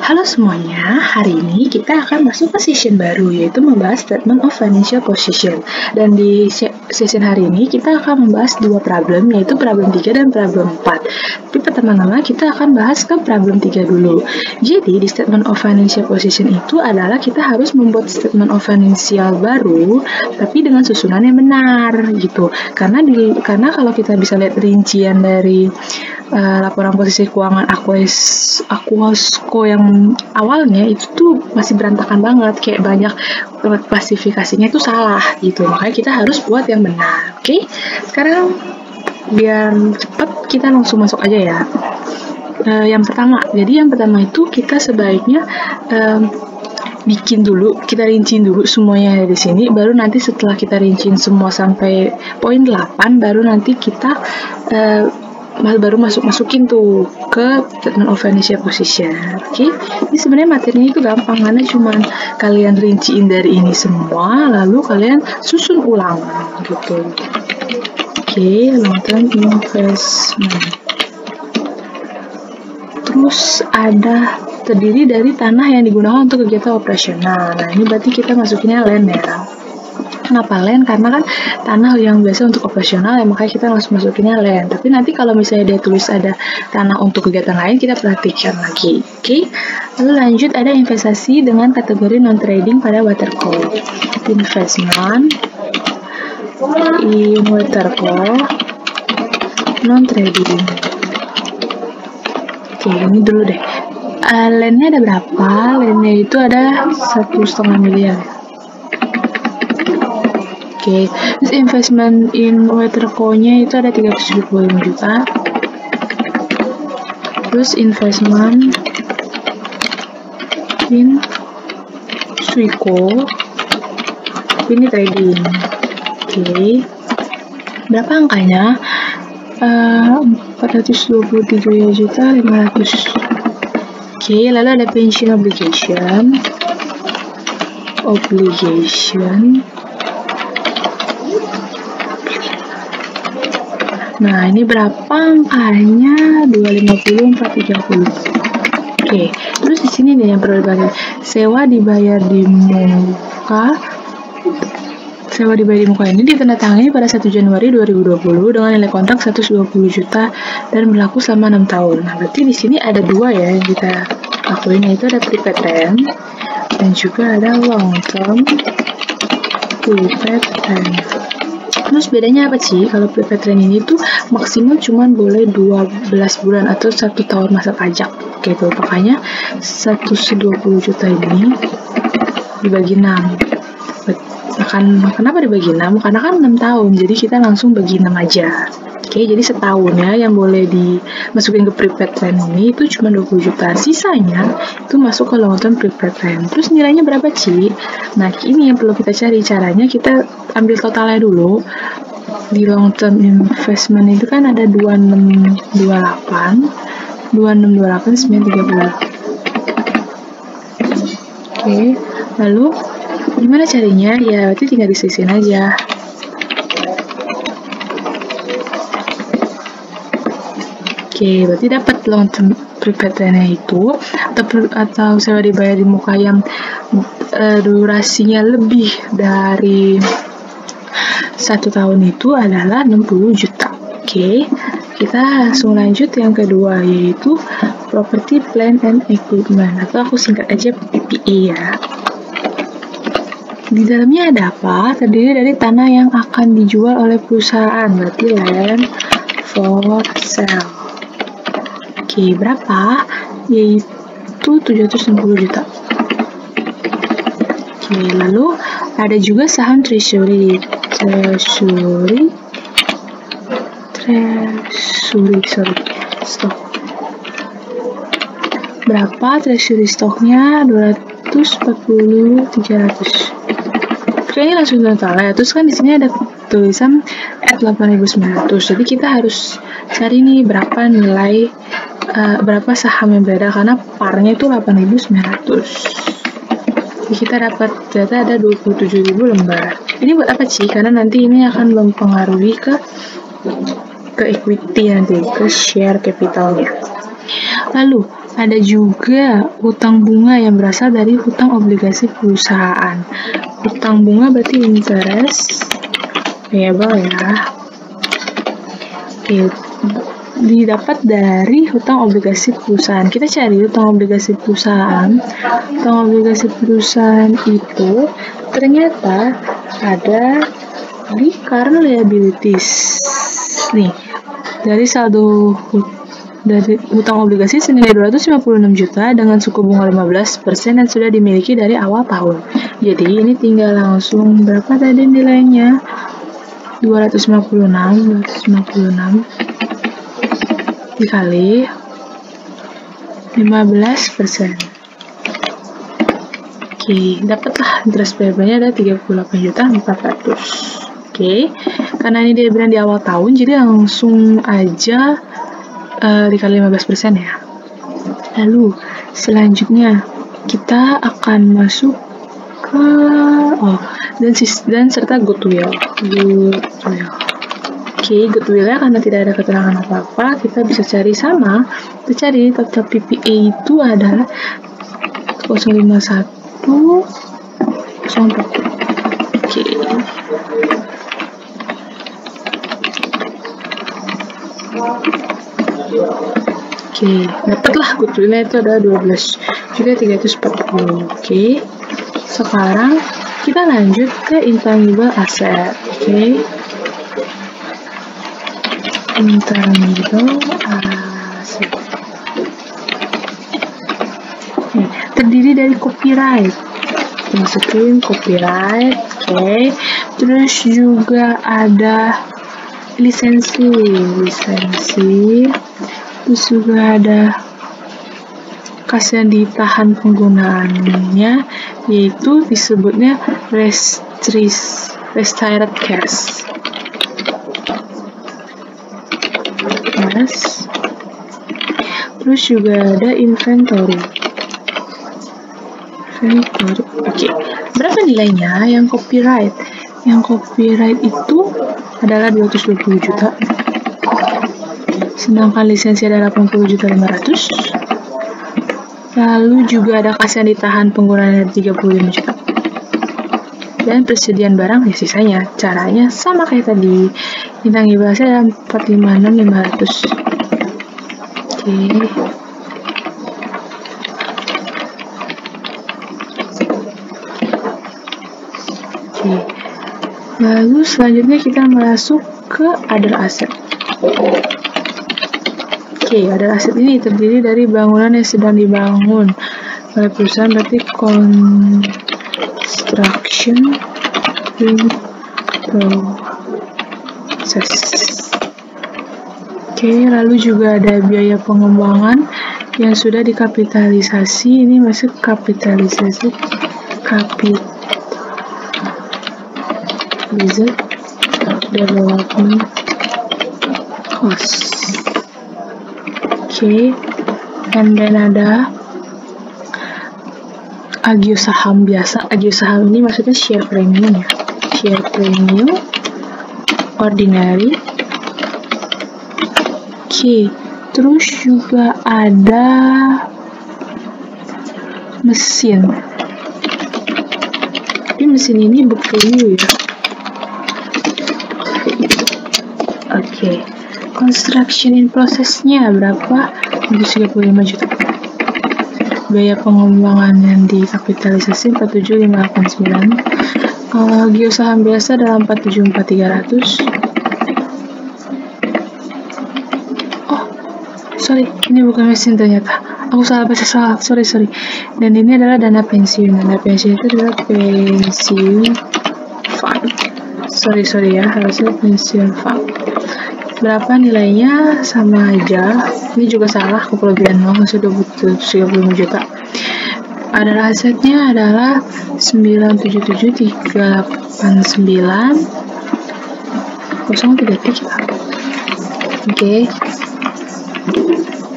Halo semuanya, hari ini kita akan masuk ke session baru, yaitu membahas statement of financial position. Dan di session hari ini kita akan membahas dua problem, yaitu problem 3 dan problem 4. Tapi pertama-tama kita akan bahas ke problem 3 dulu. Jadi di statement of financial position itu adalah kita harus membuat statement of financial baru, tapi dengan susunan yang benar gitu. Karena kalau kita bisa lihat rincian dari laporan posisi keuangan Aquasco yang awalnya itu tuh masih berantakan banget, kayak banyak klasifikasinya itu salah gitu, makanya kita harus buat yang benar. Oke, sekarang biar cepat kita langsung masuk aja ya. Yang pertama itu kita sebaiknya kita rinciin dulu semuanya di sini, baru nanti setelah kita rinciin semua sampai poin 8, baru nanti kita baru masukin tuh ke statement of financial position. Oke, ini sebenarnya materinya itu gampang, karena cuman kalian rinciin dari ini semua, lalu kalian susun ulang gitu. Oke, long term investment. Terus ada terdiri dari tanah yang digunakan untuk kegiatan operasional. Nah, ini berarti kita masukinnya land ya. Kenapa land? Karena kan tanah yang biasa untuk operasional ya, makanya kita langsung masukinnya land. Tapi nanti kalau misalnya dia tulis ada tanah untuk kegiatan lain, kita perhatikan lagi. Oke. Lalu lanjut, ada investasi dengan kategori non trading pada Waterco. Investment in Waterco non trading. Oke, ini dulu deh. Landnya ada berapa? Landnya itu ada 1,5 miliar. Oke, terus investment in Waterco-nya itu ada 375 juta. Terus investment in Suico ini trading. Oke, berapa angkanya? 423 juta 500. Oke, lalu ada pension obligation. Nah, ini berapa angkanya? 250, 430. Oke, terus di sini nih yang perlu dibagi. Sewa dibayar di muka ini ditandatangani pada 1 Januari 2020 dengan nilai kontrak 120 juta dan berlaku selama 6 tahun. Nah, berarti di sini ada dua ya yang kita lakuin, yaitu ada prepaid rent dan juga ada long term prepaid rent. Terus bedanya apa sih? Kalau prepaid rent ini tuh maksimal cuman boleh 12 bulan atau 1 tahun masa pajak gitu. Makanya 120 juta ini dibagi 6. Kenapa dibagi 6? Karena kan 6 tahun, jadi kita langsung bagi 6 aja. Oke, jadi setahun ya yang boleh dimasukin ke prepaid rent ini itu cuma 20 juta. Sisanya itu masuk ke long term prepaid rent. Terus nilainya berapa, Ci? Nah, ini yang perlu kita cari. Caranya kita ambil totalnya dulu. Di long term investment itu kan ada 2628 930. Oke, lalu gimana carinya? Ya, berarti tinggal disisihin aja. Oke, berarti dapat long term prepaid rent-nya itu atau sewa dibayar di muka yang durasinya lebih dari 1 tahun itu adalah 60 juta. Oke, kita langsung lanjut yang kedua, yaitu property, plant, and equipment, atau aku singkat aja PPE ya. Di dalamnya ada apa? Terdiri dari tanah yang akan dijual oleh perusahaan, berarti land for sale. Oke, berapa? Yaitu 760 juta. Oke, lalu ada juga saham treasury stock. Berapa treasury stocknya? 240 300. Kayaknya langsung total ya. Terus kan di sini ada tulisan at 8.900. Jadi kita harus cari nih berapa nilai berapa saham yang beredar, karena parnya itu 8.900. Jadi kita dapat data ada 27.000 lembar. Ini buat apa sih? Karena nanti ini akan mempengaruhi ke equity nanti, ke share capitalnya. Lalu Ada juga hutang bunga yang berasal dari hutang obligasi perusahaan. Hutang bunga berarti interest payable ya. Oke, didapat dari hutang obligasi perusahaan. Kita cari hutang obligasi perusahaan. Hutang obligasi perusahaan itu ternyata ada di current liabilities. Nih, dari saldo dari hutang obligasi senilai 256 juta dengan suku bunga 15% dan sudah dimiliki dari awal tahun. Jadi ini tinggal langsung berapa tadi nilainya? 256 dikali 15%. Oke, dapatlah interest payable-nya ada 38.400.000. Oke, karena ini dia bilang di awal tahun, jadi langsung aja dikali 15% ya. Lalu selanjutnya kita akan masuk ke dan serta goodwill. Oke, goodwill-nya karena tidak ada keterangan apa-apa, kita bisa cari sama. Kita cari total PPA itu adalah 051 04. Oke. Oke, dapatlah goodwill-nya itu ada 12.340. Oke. Sekarang kita lanjut ke intangible asset. Oke. Intangible asset. Terdiri dari copyright. Masukin copyright. Oke. Terus juga ada lisensi. Terus juga ada kas yang ditahan penggunaannya, yaitu disebutnya restricted cash. Terus juga ada inventory. Oke. Berapa nilainya yang copyright? Yang copyright itu adalah 220 juta. Sedangkan lisensi ada 80.500.000. Lalu juga ada kas yang ditahan penggunaannya 35 juta. Dan persediaan barang ya sisanya. Caranya sama kayak tadi. Intangible asset ada 456.500. Oke. Lalu selanjutnya kita masuk ke other asset. Oke, other asset ini terdiri dari bangunan yang sedang dibangun oleh perusahaan, berarti construction in process. Oke, lalu juga ada biaya pengembangan yang sudah dikapitalisasi. Ini masuk kapitalisasi development cost. Oke, and then ada agio saham biasa. Agio saham ini maksudnya share premium ya. Share premium ordinary. Oke, terus juga ada mesin. Tapi mesin ini book value ya. Oke. Construction in process-nya berapa? 35 juta. Biaya pengembangan yang dikapitalisasi 47.589. Kalau agio saham biasa adalah 47.400. Sorry, ini bukan mesin ternyata. Aku salah baca, sorry. Dan ini adalah dana pensiun. Dana pensiun itu adalah pensiun fund. Sorry ya, harusnya pensiun fund. Berapa nilainya? Sama aja. Ini juga salah, kelebihan uang sudah butuh 35 juta. Adalah asetnya adalah 977.389.033. Oke.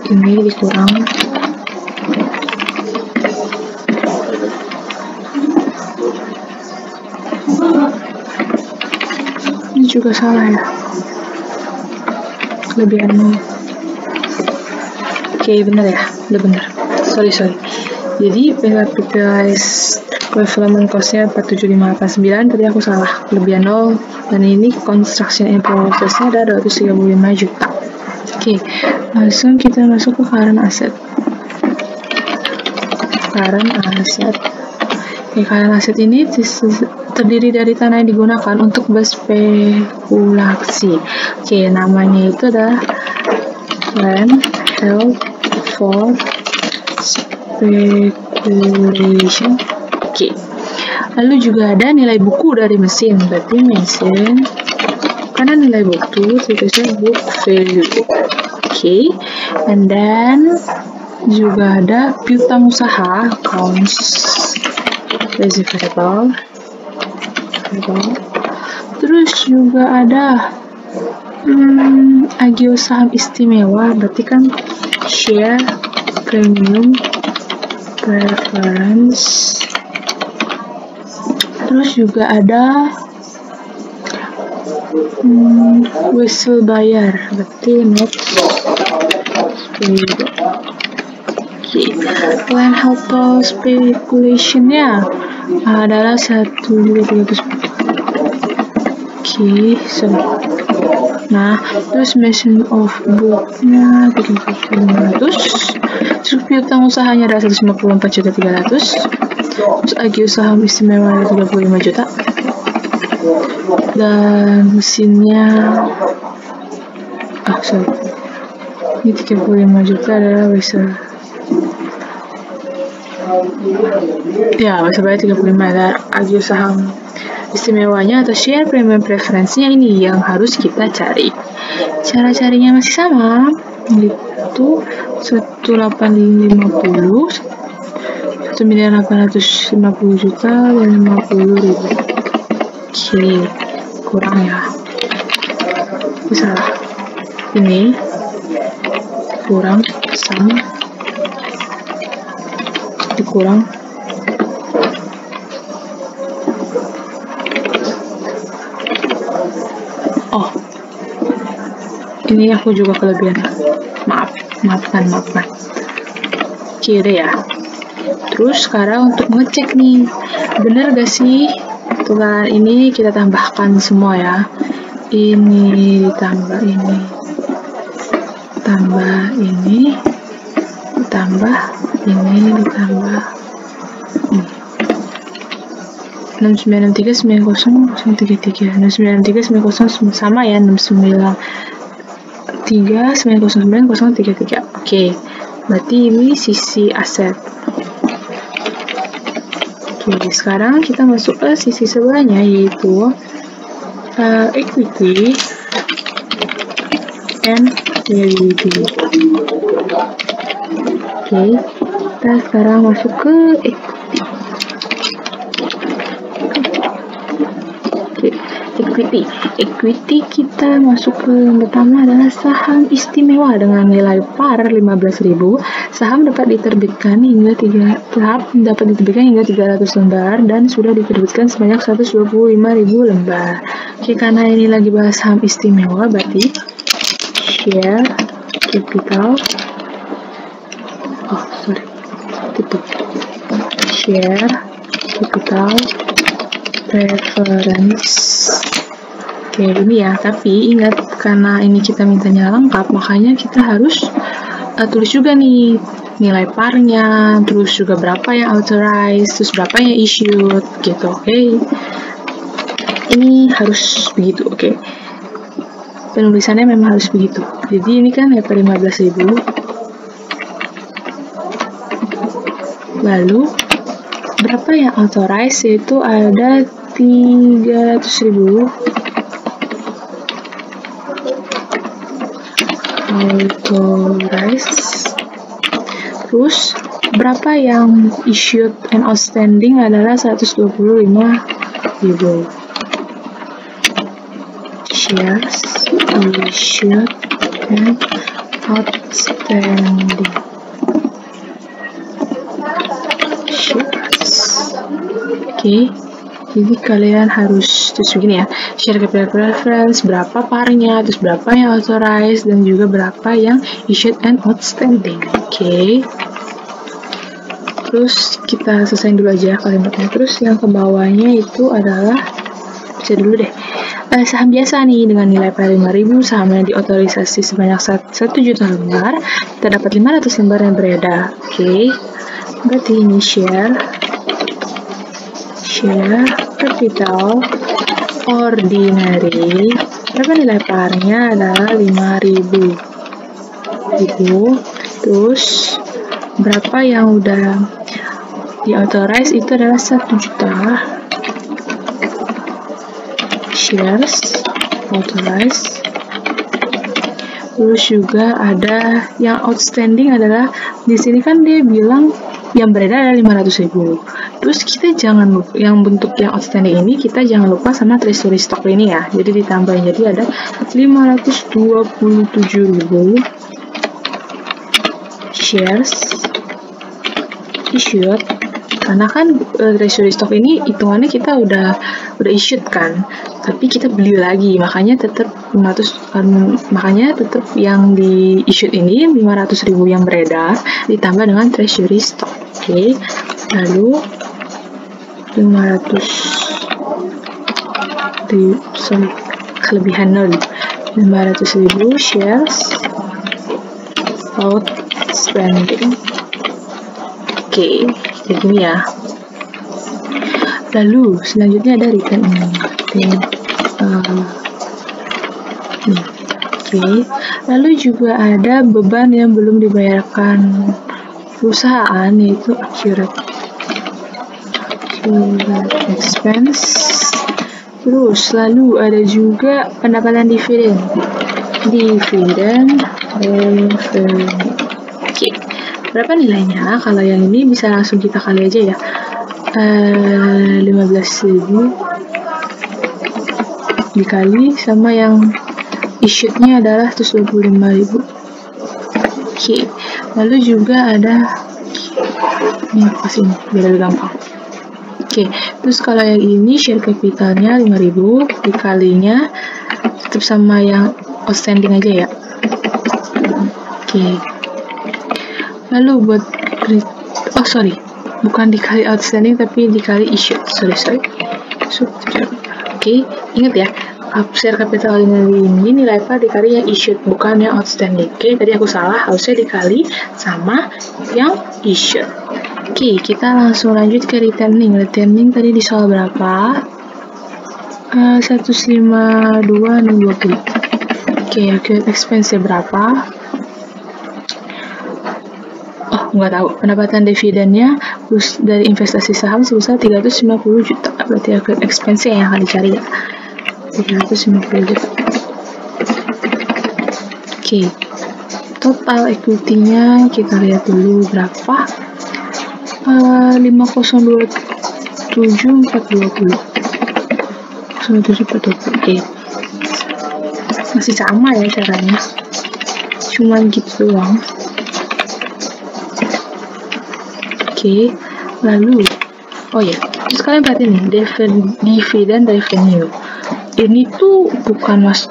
Ini dikurang. Ini juga salah ya. Kelebihannya. Oke, Oke, bener ya, udah bener. Sorry. Jadi capitalized equivalent cost-nya 47589, tadi aku salah, kelebihan 0, dan ini construction in process-nya ada 235 juta. Oke, langsung kita masuk ke current asset. Current asset ini terdiri dari tanah yang digunakan untuk berspekulasi. Oke, namanya itu adalah land held for speculation. Oke. Lalu juga ada nilai buku dari mesin, berarti mesin karena nilai buku terusnya book value. Oke. And then juga ada piutang usaha, accounts receivable. Terus juga ada agio saham istimewa, berarti kan share premium preference. Terus juga ada whistle bayar, berarti not paid. Land held for speculation-nya adalah 1.300. Nah, terus mention of book-nya 3.500. Terus piutang usahanya adalah 154.300. Terus agio saham istimewa ada 35 juta. Dan mesinnya ini 35 juta adalah whistle. Ya, whistle bayar 35 ada agio saham istimewanya atau share premium preference-nya ini yang harus kita cari. Cara carinya masih sama, yaitu 1.850, 1.850 juta dan 50.000. Oke, kurang ya. Salah. Ini kurang sama. Dikurang. Oh, ini aku juga kelebihan. Maafkan. Oke deh ya. Terus sekarang untuk ngecek nih, bener gak sih? Tuh kan, ini kita tambahkan semua ya. Ini ditambah ini, tambah ini, ditambah ini, ditambah 69639033 696390 sama ya, 693909033. Oke, berarti ini sisi aset. Oke, sekarang kita masuk ke sisi sebelahnya, yaitu equity and liability. Oke, kita sekarang masuk ke equity kita masuk ke yang pertama adalah saham istimewa dengan nilai par 15.000. Saham dapat diterbitkan hingga 300 lembar dan sudah diterbitkan sebanyak 125.000 lembar. Oke, karena ini lagi bahas saham istimewa, berarti share capital share capital preference. Oke, ini ya, tapi ingat karena ini kita mintanya lengkap, makanya kita harus tulis juga nih nilai parnya, terus juga berapa yang authorized, terus berapa yang issued gitu. Oke. Ini harus begitu, oke. Penulisannya memang harus begitu. Jadi ini kan ya 15.000. Lalu berapa yang authorized, yaitu ada 300.000 authorized. Terus berapa yang issued and outstanding adalah 125.000 shares issued and outstanding shares. Oke. Jadi kalian harus terus begini ya, share capital preference, berapa parnya, terus berapa yang authorized, dan juga berapa yang issued and outstanding. Oke. Terus kita selesaiin dulu aja kalimatnya. Terus yang ke bawahnya itu adalah, bisa dulu deh, saham biasa nih dengan nilai per 5.000, sahamnya diotorisasi sebanyak 1 juta lembar, kita dapat 500 lembar yang beredar. Oke. Berarti ini share capital ordinary, berapa nilai parnya adalah 5.000. Terus berapa yang udah diauthorize itu adalah 1 juta shares authorized. Terus juga ada yang outstanding adalah, di sini kan dia bilang yang beredar ada 500.000. Terus kita jangan lupa, yang bentuk yang outstanding ini kita jangan lupa sama treasury stock ini ya. Jadi ditambahin, jadi ada 527.000 shares issued. Karena kan treasury stock ini hitungannya kita udah issued kan, tapi kita beli lagi, makanya tetap 500, makanya tetap yang di issued ini 500.000 yang beredar ditambah dengan treasury stock. Oke. Lalu 500.000 shares outstanding. Oke, kayak gini ya. Lalu selanjutnya ada return ini. Oke. Lalu juga ada beban yang belum dibayarkan perusahaan, yaitu accurate expense. Terus lalu ada juga pendapatan dividen revenue. Oke, berapa nilainya? Kalau yang ini bisa langsung kita kali aja ya, 15.000 dikali sama yang issued-nya adalah 125.000. Oke, lalu juga ada ini pas ini biar lebih gampang. Oke, terus kalau yang ini share capitalnya 5.000 dikalinya tetap sama yang outstanding aja ya. Oke. Lalu buat bukan dikali outstanding tapi dikali issued. Sorry. Oke, ingat ya, share capital ini nilai par dikali yang issued, bukan yang outstanding. Oke, tadi aku salah, harusnya dikali sama yang issued. Oke, kita langsung lanjut ke returning. Returning tadi di soal berapa? 152.620. Oke, accurate expense berapa? Nggak tahu. Pendapatan dividennya dari investasi saham sebesar 350 juta. Berarti accurate expense yang akan dicari ya. 350 juta. Oke. Total equity-nya kita lihat dulu berapa. 5027420. 5027420. Oke. Masih sama ya caranya. Cuman gitu doang. Oke, lalu terus kalian perhatiin nih, dividend revenue ini tuh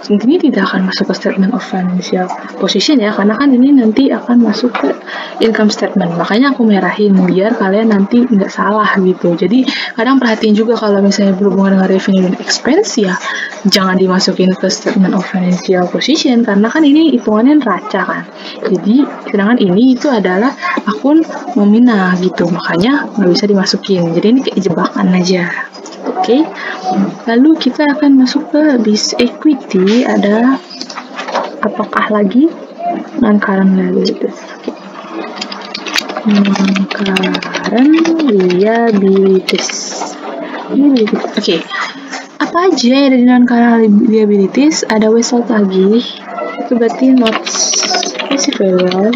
ini tidak akan masuk ke statement of financial position ya, karena kan ini nanti akan masuk ke income statement, makanya aku merahin biar kalian nanti nggak salah gitu. Jadi kadang perhatiin juga kalau misalnya berhubungan dengan revenue dan expense ya jangan dimasukin ke statement of financial position, karena kan ini hitungannya neraca kan. Jadi sedangkan ini itu adalah akun nominal gitu, makanya nggak bisa dimasukin. Jadi ini kayak jebakan aja. Oke. Lalu kita akan masuk ke bis equity. Ada apakah lagi non-current liabilities? Non-current liabilities. Oke. Apa aja yang ada di non-current liabilities? Ada wesel tagih, itu berarti notes receivable.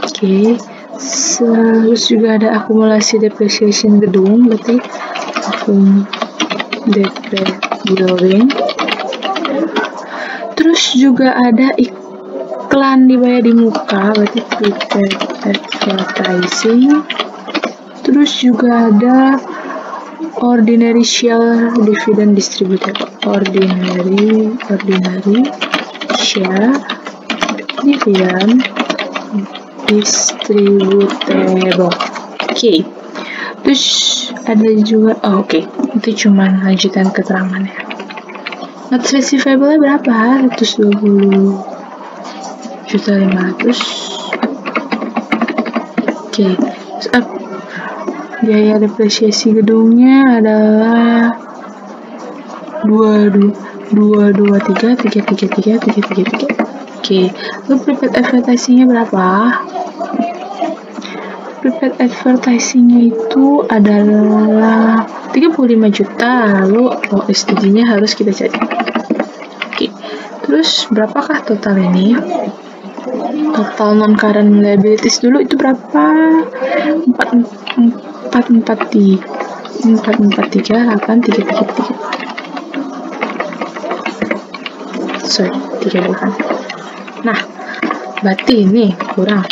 Oke. Terus juga ada akumulasi depreciation gedung, berarti building. Terus juga ada iklan dibayar di muka, berarti prepaid advertising. Terus juga ada ordinary share dividend distributed, ordinary share dividend distributable. Oke. Terus ada juga, itu cuman lanjutan keterangannya. Not specifiable berapa? 120.500.000. Oke. Terus biaya depresiasi gedungnya adalah 223.333.333. Oke. Lalu prepaid advertising-nya berapa? Prepaid advertising-nya itu adalah 35 juta, lalu OSTG-nya harus kita cari. Oke, terus berapakah total ini? Total non-current liabilities dulu itu berapa? 3 Nah, berarti ini kurang.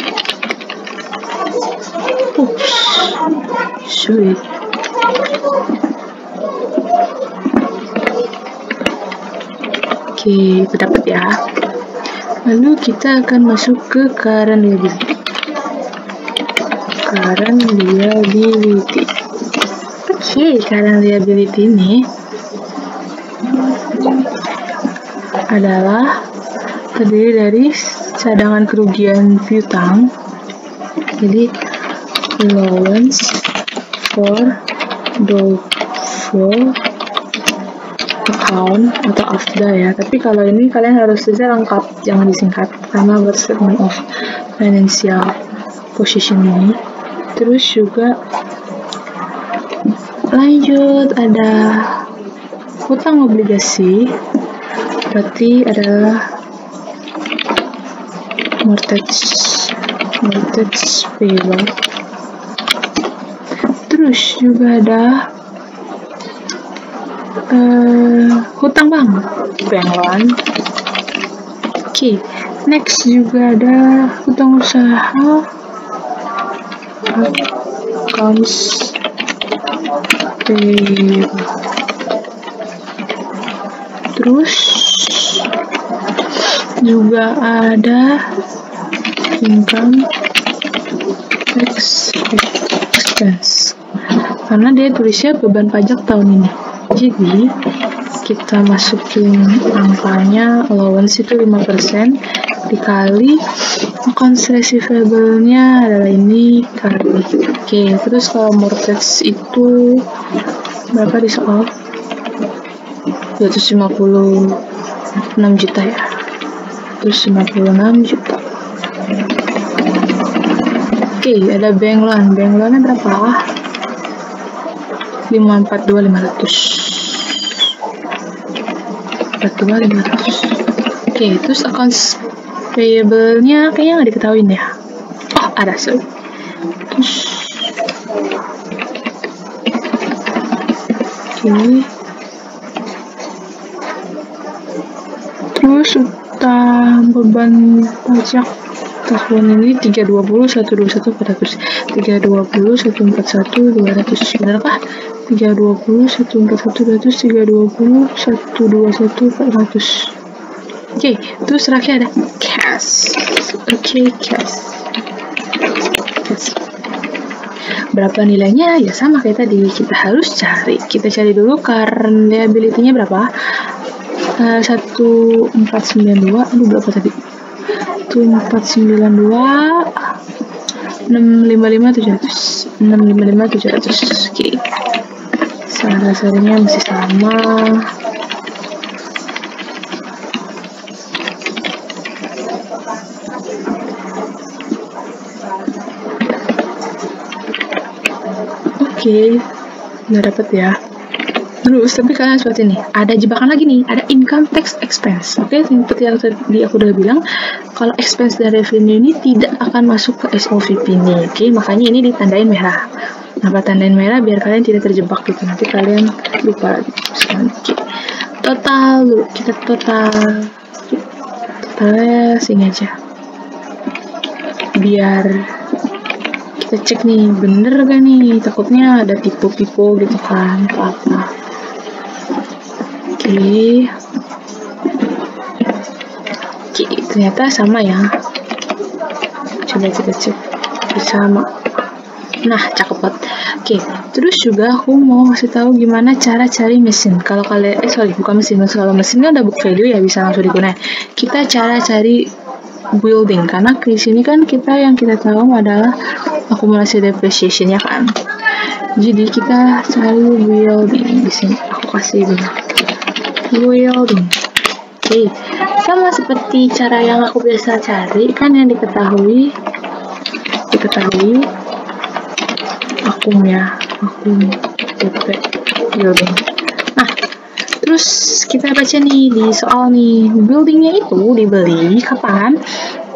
Sulit. Oke, itu dapat ya. Lalu kita akan masuk ke current liability. Oke, current liability ini adalah terdiri dari cadangan kerugian piutang. Jadi allowance for doubtful account atau AFDA ya. Tapi kalau ini kalian harus tulisnya lengkap, jangan disingkat karena statement of financial position ini. Terus juga lanjut ada hutang obligasi, berarti adalah mortgage payable. Terus juga ada hutang bank loan. Oke, next juga ada hutang usaha, accounts payable. Terus juga ada income tax expense, karena dia tulisnya beban pajak tahun ini. Jadi kita masukin angkanya, allowance itu 5% dikali accounts receivable-nya adalah ini kali. Oke, terus kalau mortgage itu berapa di soal? 256 juta ya. Terus 56 juta. Oke, ada bank loan. Bank loan-nya berapa? 542.500. Oke, terus accounts payable-nya kayaknya nggak diketahuin ya. Oh, ada, sorry. Terus utang beban pajak tahun ini 320, 121, 400. 320, 141, 200. Benarkah? 320, 141, 200, 320, 121, 400. Oke, terus terakhir ada cash. Oke, cash. Berapa nilainya? Ya sama kayak tadi, kita harus cari. Kita cari dulu current liability-nya berapa? 1492. Aduh, berapa tadi? 1492 655.700. 655.700. Oke. Dasarnya masih sama. Oke, udah dapet ya. Terus, tapi kalian seperti ini, ada jebakan lagi nih, ada income tax expense. Oke, seperti yang tadi aku udah bilang, kalau expense dan revenue ini tidak akan masuk ke SOVP nih. Oke, makanya ini ditandain merah. Kenapa tandain merah? Biar kalian tidak terjebak gitu. Nanti kalian lupa lagi. Oke, total dulu, kita totalnya sini aja. Biar kita cek nih, bener gak nih? Takutnya ada tipu-tipu gitu kan, apa-apa. Oke, ternyata sama ya. Coba kita cek bersama. Nah, cakep banget. Oke, terus juga aku mau kasih tahu gimana cara cari mesin. Kalau kalian, bukan mesin. Kalau mesin kan ada book value ya, bisa langsung digunakan. Kita cara cari building, karena di sini kan yang kita tahu adalah akumulasi depreciation ya kan. Jadi kita cari building di sini. Aku kasih building. Oke, sama seperti cara yang aku biasa cari kan, yang diketahui akum DP building. Nah, terus kita baca nih di soal nih, buildingnya itu dibeli kapan?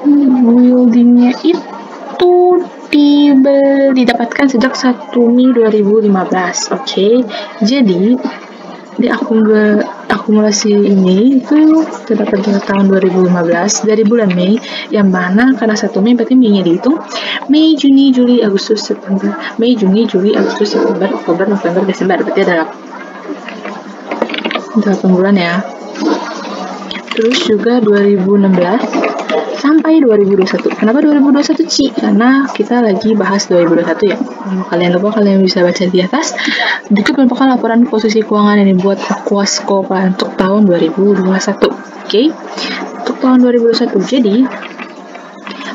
Buildingnya itu didapatkan sejak 1 Mei 2015. Oke, jadi di akumulasi ini itu terdapat di tahun 2015 dari bulan Mei, yang mana karena 1 Mei berarti Mei-nya dihitung Mei, Juni, Juli, Agustus, September, Mei, Juni, Juli, Agustus, September, Oktober, November, Desember, berarti ada 8 bulan ya. Terus juga 2016 sampai 2021. Kenapa 2021 Ci? Karena kita lagi bahas 2021 ya. Kalau kalian lupa, kalian bisa baca di atas. Berikut merupakan laporan posisi keuangan yang dibuat Aquasco untuk tahun 2021. Oke. Untuk tahun 2021. Jadi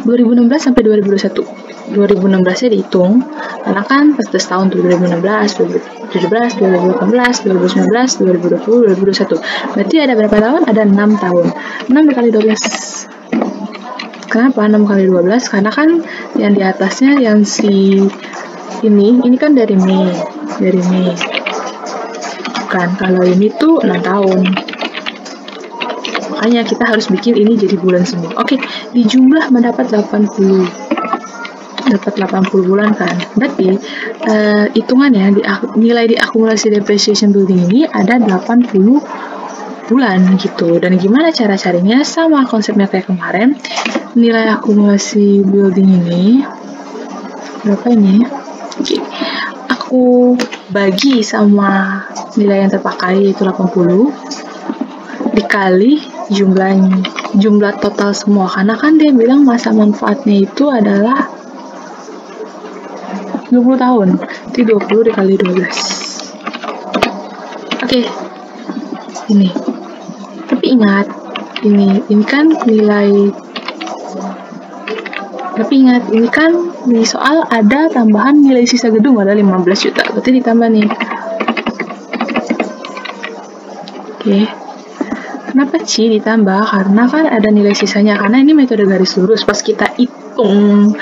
2016 sampai 2021. 2016-nya dihitung karena kan pas tahun 2016, 2017, 2018, 2019, 2020, 2021. Berarti ada berapa tahun? Ada 6 tahun. 6 dikali 12. Kenapa 6 kali 12? Karena kan yang di atasnya yang ini kan dari Mei. Bukan, kalau ini tuh 6 tahun. Makanya kita harus bikin ini jadi bulan semua. Oke, dijumlah mendapat 80 bulan kan. Berarti hitungannya nilai di akumulasi depreciation building ini ada 80 bulan gitu. Dan gimana cara carinya? Sama konsepnya kayak kemarin. Nilai akumulasi building ini berapa ini? Oke. Aku bagi sama nilai yang terpakai yaitu 80 dikali jumlah total semua, karena kan dia bilang masa manfaatnya itu adalah 20 tahun. Jadi 20 dikali 12. Oke. Ini. Tapi ingat, ini kan nilai. Tapi ingat, ini kan di soal ada tambahan nilai sisa gedung ada 15 juta. Berarti ditambah nih. Oke. Kenapa Ci ditambah? Karena kan ada nilai sisanya. Karena ini metode garis lurus. Pas kita hitung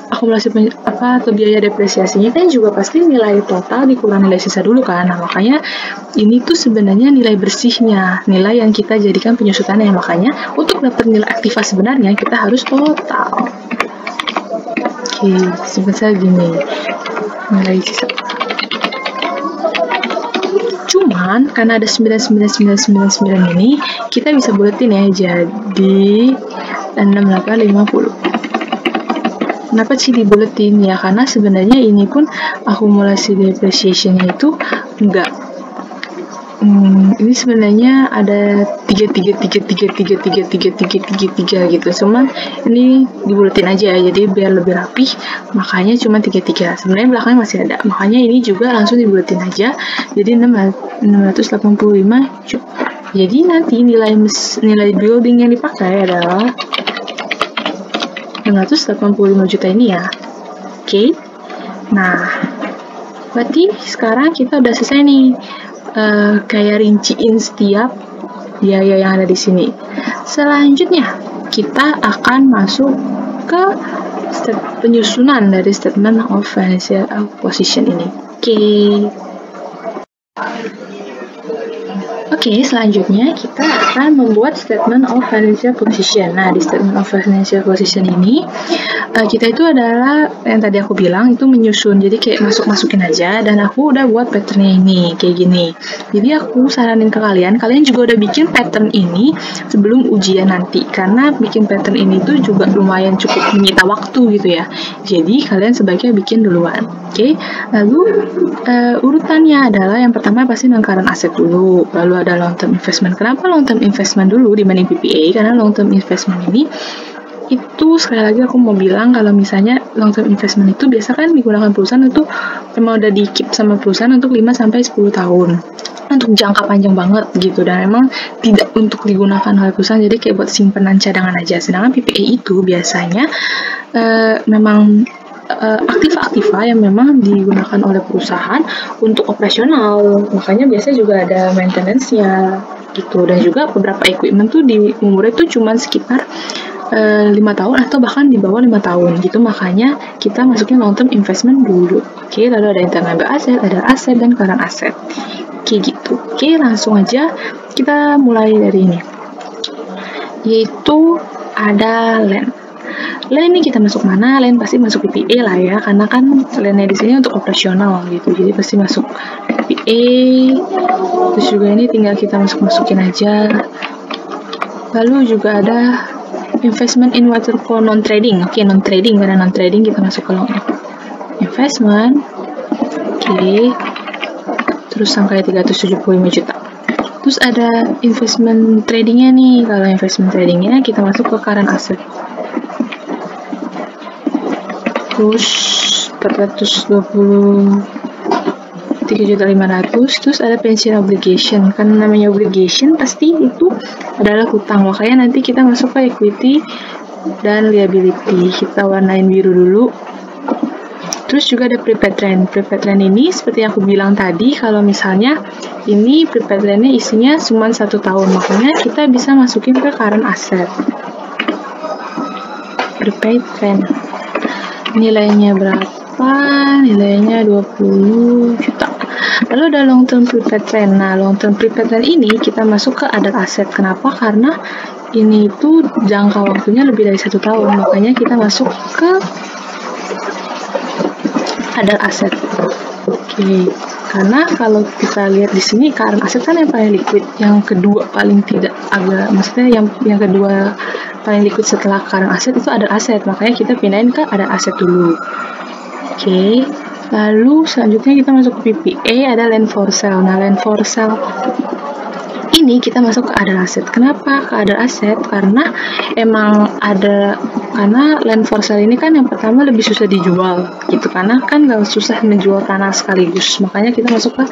akumulasi atau biaya depresiasinya kan juga pasti nilai total dikurang nilai sisa dulu kan. Nah, makanya ini tuh sebenarnya nilai bersihnya, nilai yang kita jadikan penyusutannya. Makanya untuk dapat nilai aktiva sebenarnya kita harus total. Oke, sebesar gini nilai sisa. Cuman karena ada 999999 ini, kita bisa buletin ya jadi 6850. Kenapa sih dibuletin? Ya karena sebenarnya ini pun akumulasi depreciation-nya itu enggak. Ini sebenarnya ada 3 gitu. Cuman ini dibuletin aja ya, jadi biar lebih rapih. Makanya cuma 3. Sebenarnya belakangnya masih ada. Makanya ini juga langsung dibuletin aja. Jadi 685 juta. Jadi nanti nilai building yang dipakai adalah 685 juta ini ya. Oke. Nah, berarti sekarang kita udah selesai nih kayak rinciin setiap biaya yang ada di sini. Selanjutnya kita akan masuk ke penyusunan dari statement of financial position ini. Oke, selanjutnya kita akan membuat statement of financial position. Nah, di statement of financial position ini kita itu adalah yang tadi aku bilang itu menyusun. Jadi kayak masukin aja, dan aku udah buat patternnya ini kayak gini. Jadi aku saranin ke kalian juga udah bikin pattern ini sebelum ujian nanti, karena bikin pattern ini tuh juga lumayan cukup menyita waktu gitu ya. Jadi kalian sebaiknya bikin duluan. Oke. Lalu urutannya adalah yang pertama pasti non-current aset dulu, lalu ada long term investment. Kenapa long term investment dulu dibanding PPA? Karena long term investment ini itu sekali lagi aku mau bilang kalau misalnya long term investment itu biasa kan digunakan perusahaan itu memang udah di keep sama perusahaan untuk 5-10 tahun, untuk jangka panjang banget gitu, dan memang tidak untuk digunakan oleh perusahaan, jadi kayak buat simpanan cadangan aja. Sedangkan PPA itu biasanya memang aktiva yang memang digunakan oleh perusahaan untuk operasional, makanya biasanya juga ada maintenance-nya gitu, dan juga beberapa equipment tuh di umurnya tuh cuma sekitar 5 tahun atau bahkan di bawah 5 tahun gitu, makanya kita masukin long term investment dulu. Oke, lalu ada intangible asset, ada aset dan current asset kayak gitu. Oke, langsung aja kita mulai dari ini, yaitu ada land. Land ini kita masuk mana? Land pasti masuk PPA lah ya, karena kan landnya di sini untuk operasional gitu, jadi pasti masuk PPA. Terus juga ini tinggal kita masukin aja. Lalu juga ada investment in what we call non-trading. Oke, non-trading, karena non-trading kita masuk ke long investment. Oke, terus angkanya 375 juta. Terus ada investment tradingnya nih. Kalau investment tradingnya kita masuk ke current asset. Terus 423.500.000. Terus ada pension obligation. Karena namanya obligation pasti itu adalah hutang, makanya nanti kita masuk ke equity dan liability. Kita warnain biru dulu. Terus juga ada prepaid trend. Prepaid trend ini seperti yang aku bilang tadi, kalau misalnya ini prepaid trendnya isinya cuma 1 tahun, makanya kita bisa masukin ke current asset. Prepaid trend nilainya berapa? Nilainya 20 juta. Lalu ada long term prepaid trend. Nah, long term prepaid trend ini kita masuk ke other asset. Kenapa? Karena ini itu jangka waktunya lebih dari 1 tahun, makanya kita masuk ke other asset. Oke, karena kalau kita lihat di sini current asset kan yang paling liquid, yang kedua paling tidak agak, maksudnya yang kedua paling liquid setelah current asset itu other asset, makanya kita pindahin ke other asset dulu. Oke, lalu selanjutnya kita masuk ke PPA, ada land for sale. Nah, land for sale ini kita masuk ke other asset. Kenapa ke other asset? Karena land for sale ini kan yang pertama lebih susah dijual gitu, karena kan gak susah menjual tanah sekaligus, makanya kita masuk ke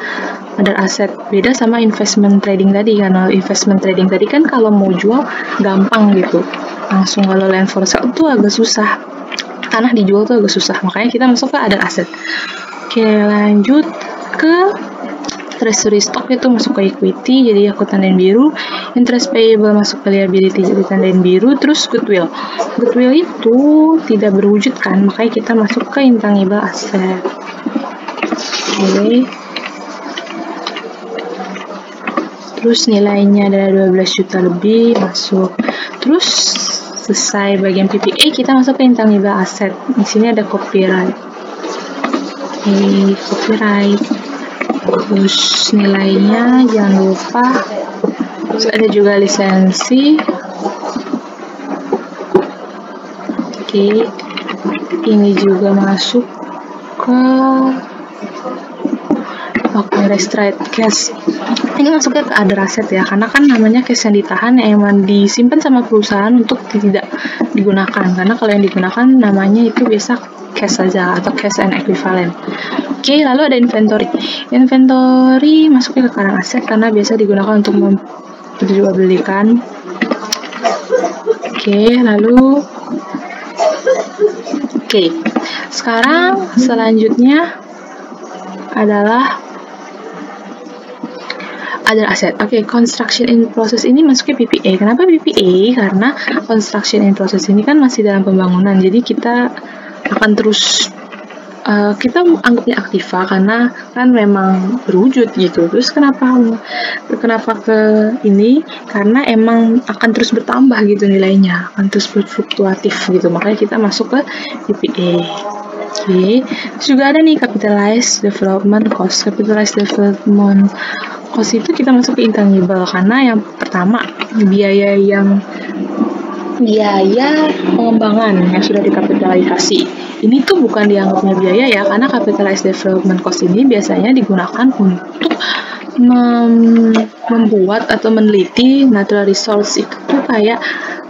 other asset. Beda sama investment trading tadi, karena investment trading tadi kan kalau mau jual gampang gitu langsung, kalau land for sale itu agak susah, tanah dijual tuh agak susah, makanya kita masuk ke other asset. Oke, lanjut ke treasury stock, itu masuk ke equity, jadi aku tandain biru. Interest payable masuk ke liability, jadi tandain biru. Terus goodwill itu tidak berwujud kan, makanya kita masuk ke intangible asset. Oke. Terus nilainya ada 12 juta lebih, masuk. Terus selesai bagian PPA, kita masuk ke intangible asset. Di sini ada copyright. Copyright. Terus nilainya jangan lupa. Terus ada juga lisensi. Oke, ini juga masuk ke restricted cash. Ini masuknya ke other asset ya, karena kan namanya cash yang ditahan yang emang disimpan sama perusahaan untuk tidak digunakan, karena kalau yang digunakan namanya itu biasa cash saja atau cash and equivalent. Oke, lalu ada inventory. Inventory masuknya ke current asset karena biasa digunakan untuk memperjualbelikan. Oke, sekarang selanjutnya adalah other asset. Oke, construction in process ini masuknya PPA. Kenapa PPA? Karena construction in process ini kan masih dalam pembangunan, jadi kita akan terus kita anggapnya aktiva karena kan memang berwujud gitu. Terus kenapa ke ini? Karena emang akan terus bertambah gitu nilainya, akan terus berfluktuatif gitu, makanya kita masuk ke PPA. Oke, terus juga ada nih capitalized development cost. Capitalized development cost itu kita masuk ke intangible karena yang pertama biaya pengembangan yang sudah dikapitalisasi. Ini tuh bukan dianggapnya biaya ya, karena capitalized development cost ini biasanya digunakan untuk membuat atau meneliti natural resource. Itu tuh kayak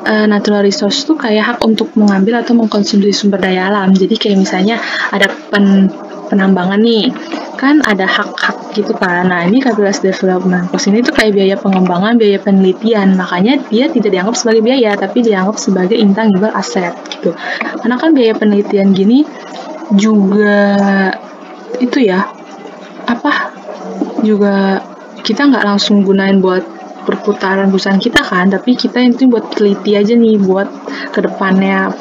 natural resource tuh kayak hak untuk mengambil atau mengkonsumsi sumber daya alam. Jadi kayak misalnya ada penambangan nih, kan ada hak-hak gitu kan. Nah, ini capitalized development cost ini tuh kayak biaya pengembangan, biaya penelitian. Makanya dia tidak dianggap sebagai biaya, tapi dianggap sebagai intangible asset gitu. Karena kan biaya penelitian gini juga itu ya, juga kita nggak langsung gunain buat perputaran perusahaan kita kan, tapi kita itu buat teliti aja nih, buat kedepannya,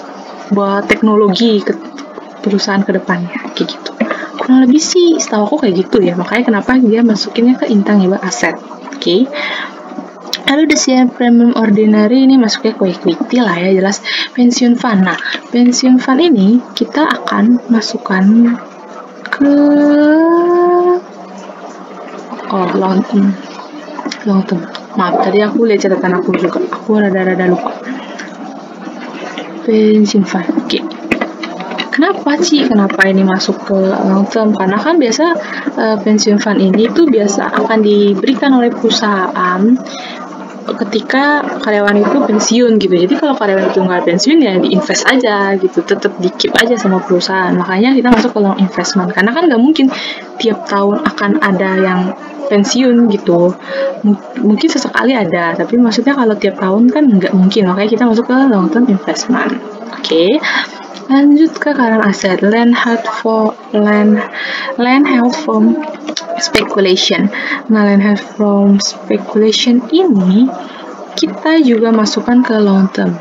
buat teknologi perusahaan kedepannya, kayak gitu. Kurang lebih sih setahu aku kayak gitu ya, makanya kenapa dia masukinnya ke intangible asset. Oke. Lalu DCF premium ordinary ini masuknya ke equity lah ya, jelas. Pensiun fund. Nah, pensiun fund ini kita akan masukkan ke long term. Maaf, tadi aku lihat catatan aku juga. Aku rada-rada lupa. Pensiun fund. Oke. Kenapa ini masuk ke long term? Karena kan biasa pensiun fund ini tuh biasa akan diberikan oleh perusahaan ketika karyawan itu pensiun gitu. Jadi kalau karyawan itu nggak pensiun ya diinvest aja gitu, tetap di-keep aja sama perusahaan. Makanya kita masuk ke long investment. Karena kan nggak mungkin tiap tahun akan ada yang pensiun gitu. Mungkin sesekali ada, tapi maksudnya kalau tiap tahun kan nggak mungkin. Makanya kita masuk ke long term investment. Oke. Lanjut ke current asset, land held from speculation. Nah, land held from speculation ini kita juga masukkan ke long term.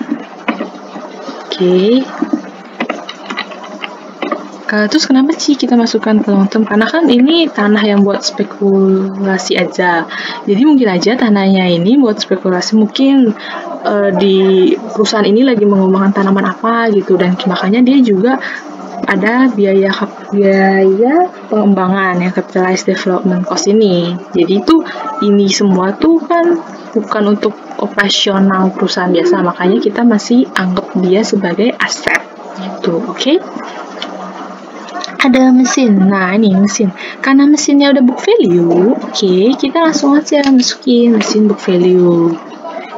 Oke. Terus kenapa sih kita masukkan ke long term? Karena kan ini tanah yang buat spekulasi aja. Jadi mungkin aja tanahnya ini buat spekulasi, mungkin di perusahaan ini lagi mengembangkan tanaman apa gitu, dan makanya dia juga ada biaya pengembangan yang capitalized development cost ini. Jadi ini semua tuh kan bukan untuk operasional perusahaan biasa, makanya kita masih anggap dia sebagai aset gitu. Oke. Ada mesin. Nah, ini mesin. Karena mesinnya udah book value, oke, kita langsung aja masukin mesin book value.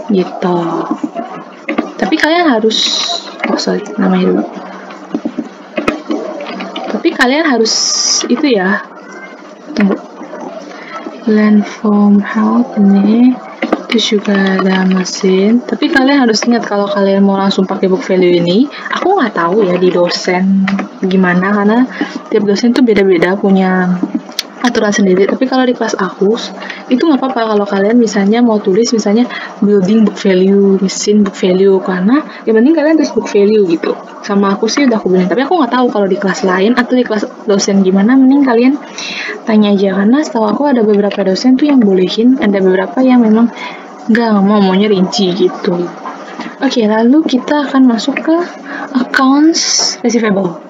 Gitu. Tapi kalian harus namanya dulu. Tapi kalian harus itu ya. Tunggu. Land from health ini. Terus juga ada mesin. Tapi kalian harus ingat kalau kalian mau langsung pakai book value ini, aku nggak tahu ya di dosen gimana, karena tiap dosen tuh beda-beda punya aturan sendiri. Tapi kalau di kelas aku itu nggak apa-apa kalau kalian misalnya mau tulis misalnya building book value, mesin book value, karena yang penting kalian tulis book value gitu. Sama aku sih udah aku bilang. Tapi aku nggak tahu kalau di kelas lain atau di kelas dosen gimana, mending kalian tanya aja, karena setahu aku ada beberapa dosen tuh yang bolehin, ada beberapa yang memang nggak maunya rinci gitu. Oke, lalu kita akan masuk ke accounts receivable.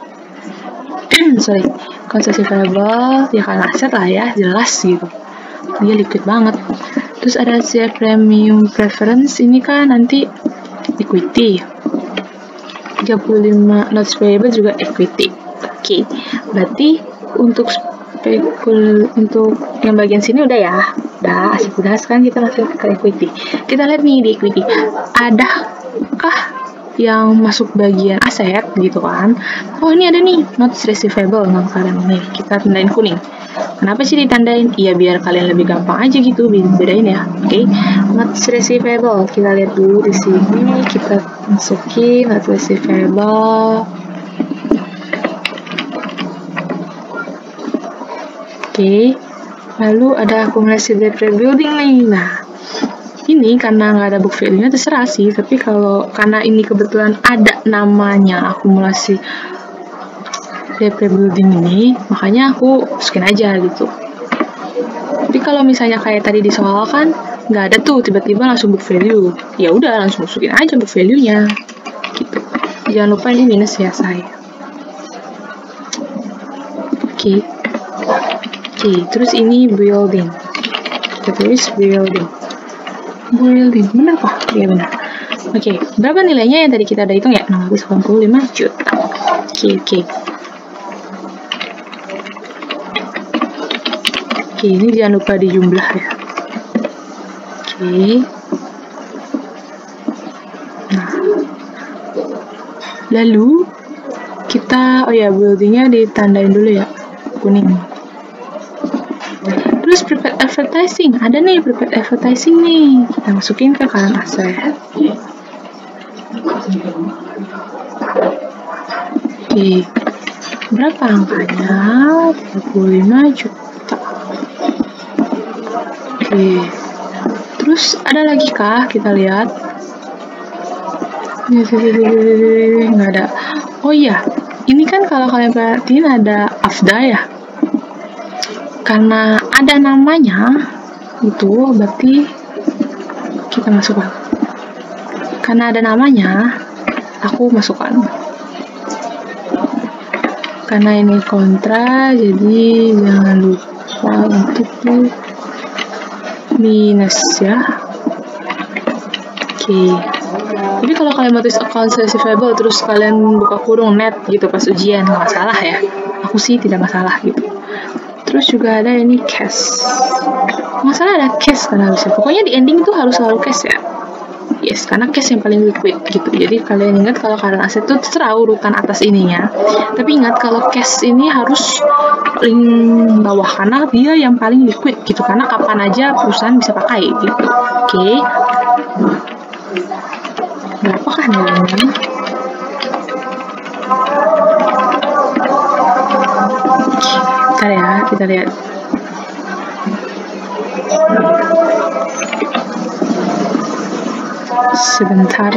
Accounts receivable ya kan aset lah ya, jelas gitu. Dia liquid banget. Terus ada share premium preference, ini kan nanti equity. 35 notes payable juga equity. Oke, berarti untuk yang bagian sini udah ya. Udah sekarang kita langsung ke equity. Kita lihat nih di equity, adakah yang masuk bagian aset gitu kan? Oh, ini ada nih notes receivable. Nah, kalian nih kita tandain kuning. Kenapa sih ditandain? Iya, biar kalian lebih gampang aja gitu bedain ya. Oke. Notes receivable kita lihat dulu di sini. Kita masukin notes receivable. Oke, lalu ada akumulasi debt rebuilding nih. Nah, ini karena nggak ada book value-nya terserah sih, tapi karena ini kebetulan ada namanya akumulasi debt rebuilding ini, makanya aku masukin aja gitu. Tapi kalau misalnya kayak tadi di soal kan nggak ada tuh tiba-tiba langsung book value, ya udah langsung masukin aja book value-nya gitu. Jangan lupa ini minus ya saya. Oke, terus ini building. Kita tulis building, benar kok? Iya benar. Oke, berapa nilainya yang tadi kita udah hitung ya? 685 juta. Oke, ini jangan lupa dijumlah ya. Oke. Nah, Lalu kita, buildingnya ditandain dulu ya, kuning. Terus prepaid advertising, ada nih prepaid advertising nih, kita masukin ke current asset. Oke, berapa angkanya? 35 juta. Oke, terus ada lagi kah? Kita lihat. Nggak ada. Oh iya, ini kan kalau kalian perhatiin ada Afda ya. Karena ada namanya, itu berarti kita masukkan. Karena ada namanya, aku masukkan. Karena ini kontra, jadi jangan lupa untuk minus ya. Oke. Jadi kalau kalian mau tulis accounts receivable terus kalian buka kurung net gitu pas ujian, nggak masalah ya. Aku sih tidak masalah gitu. Terus juga ada ini cash. Nggak salah ada cash kan harusnya. Pokoknya di ending itu harus selalu cash ya. Yes, karena cash yang paling liquid gitu. Jadi kalian ingat kalau current asset itu terserah urutan atas ininya. Tapi ingat kalau cash ini harus paling bawah karena dia yang paling liquid gitu. Karena kapan aja perusahaan bisa pakai gitu. Oke. Berapakah nilainya? Bentar ya, kita lihat. Sebentar.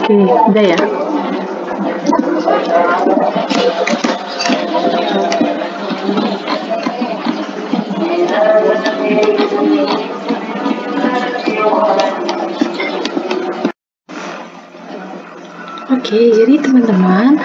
Oke, udah ya. Oke, jadi teman-teman,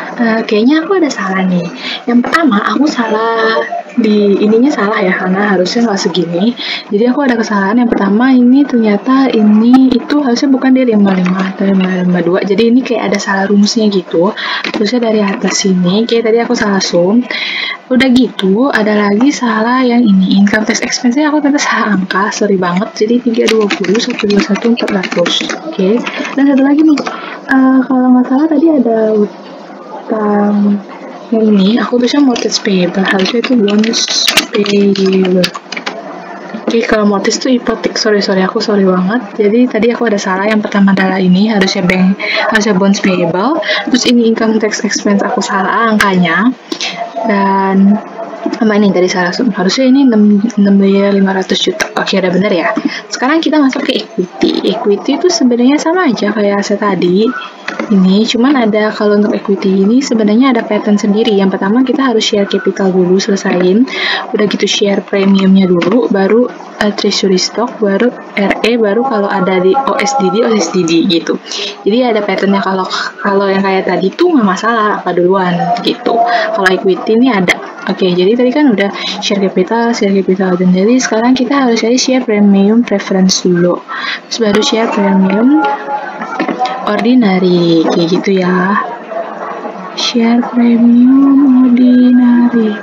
kayaknya aku ada salah nih. Yang pertama, aku salah di ininya salah ya, karena harusnya nggak segini. Jadi aku ada kesalahan. Yang pertama, ini ternyata itu harusnya bukan dari 55, dari 52. Jadi ini kayak ada salah rumusnya gitu. Terusnya dari atas sini, kayak tadi aku salah sum. Udah gitu, ada lagi salah yang ini. Income tax expense-nya aku ternyata salah angka, sorry banget. Jadi 320, 121, 400. Oke. Dan satu lagi nih, kalau nggak salah tadi ada utang yang ini, aku bisa mortgage payable, harusnya itu bonus payable. Oke, kalau mortgage itu hipotek, sorry aku sorry banget. Jadi tadi aku ada salah, yang pertama adalah ini, harusnya bonds payable. Terus ini income tax expense aku salah angkanya. Dan sama ini tadi salah sum, harusnya ini 6.500 juta. Oke, udah bener ya. Sekarang kita masuk ke equity itu sebenarnya sama aja kayak aset tadi ini, cuman ada kalau untuk equity ini sebenarnya ada pattern sendiri. Yang pertama kita harus share capital dulu, selesain, udah gitu share premiumnya dulu, baru treasury stock, baru RE, baru kalau ada di OSDD gitu. Jadi ada patternnya. Kalau yang kayak tadi tuh nggak masalah apa duluan gitu. Kalau equity ini ada. Oke, jadi tadi kan udah share capital ordinary. Sekarang kita harus cari share premium preference dulu. Terus baru share premium ordinary, kayak gitu ya. Share premium ordinary.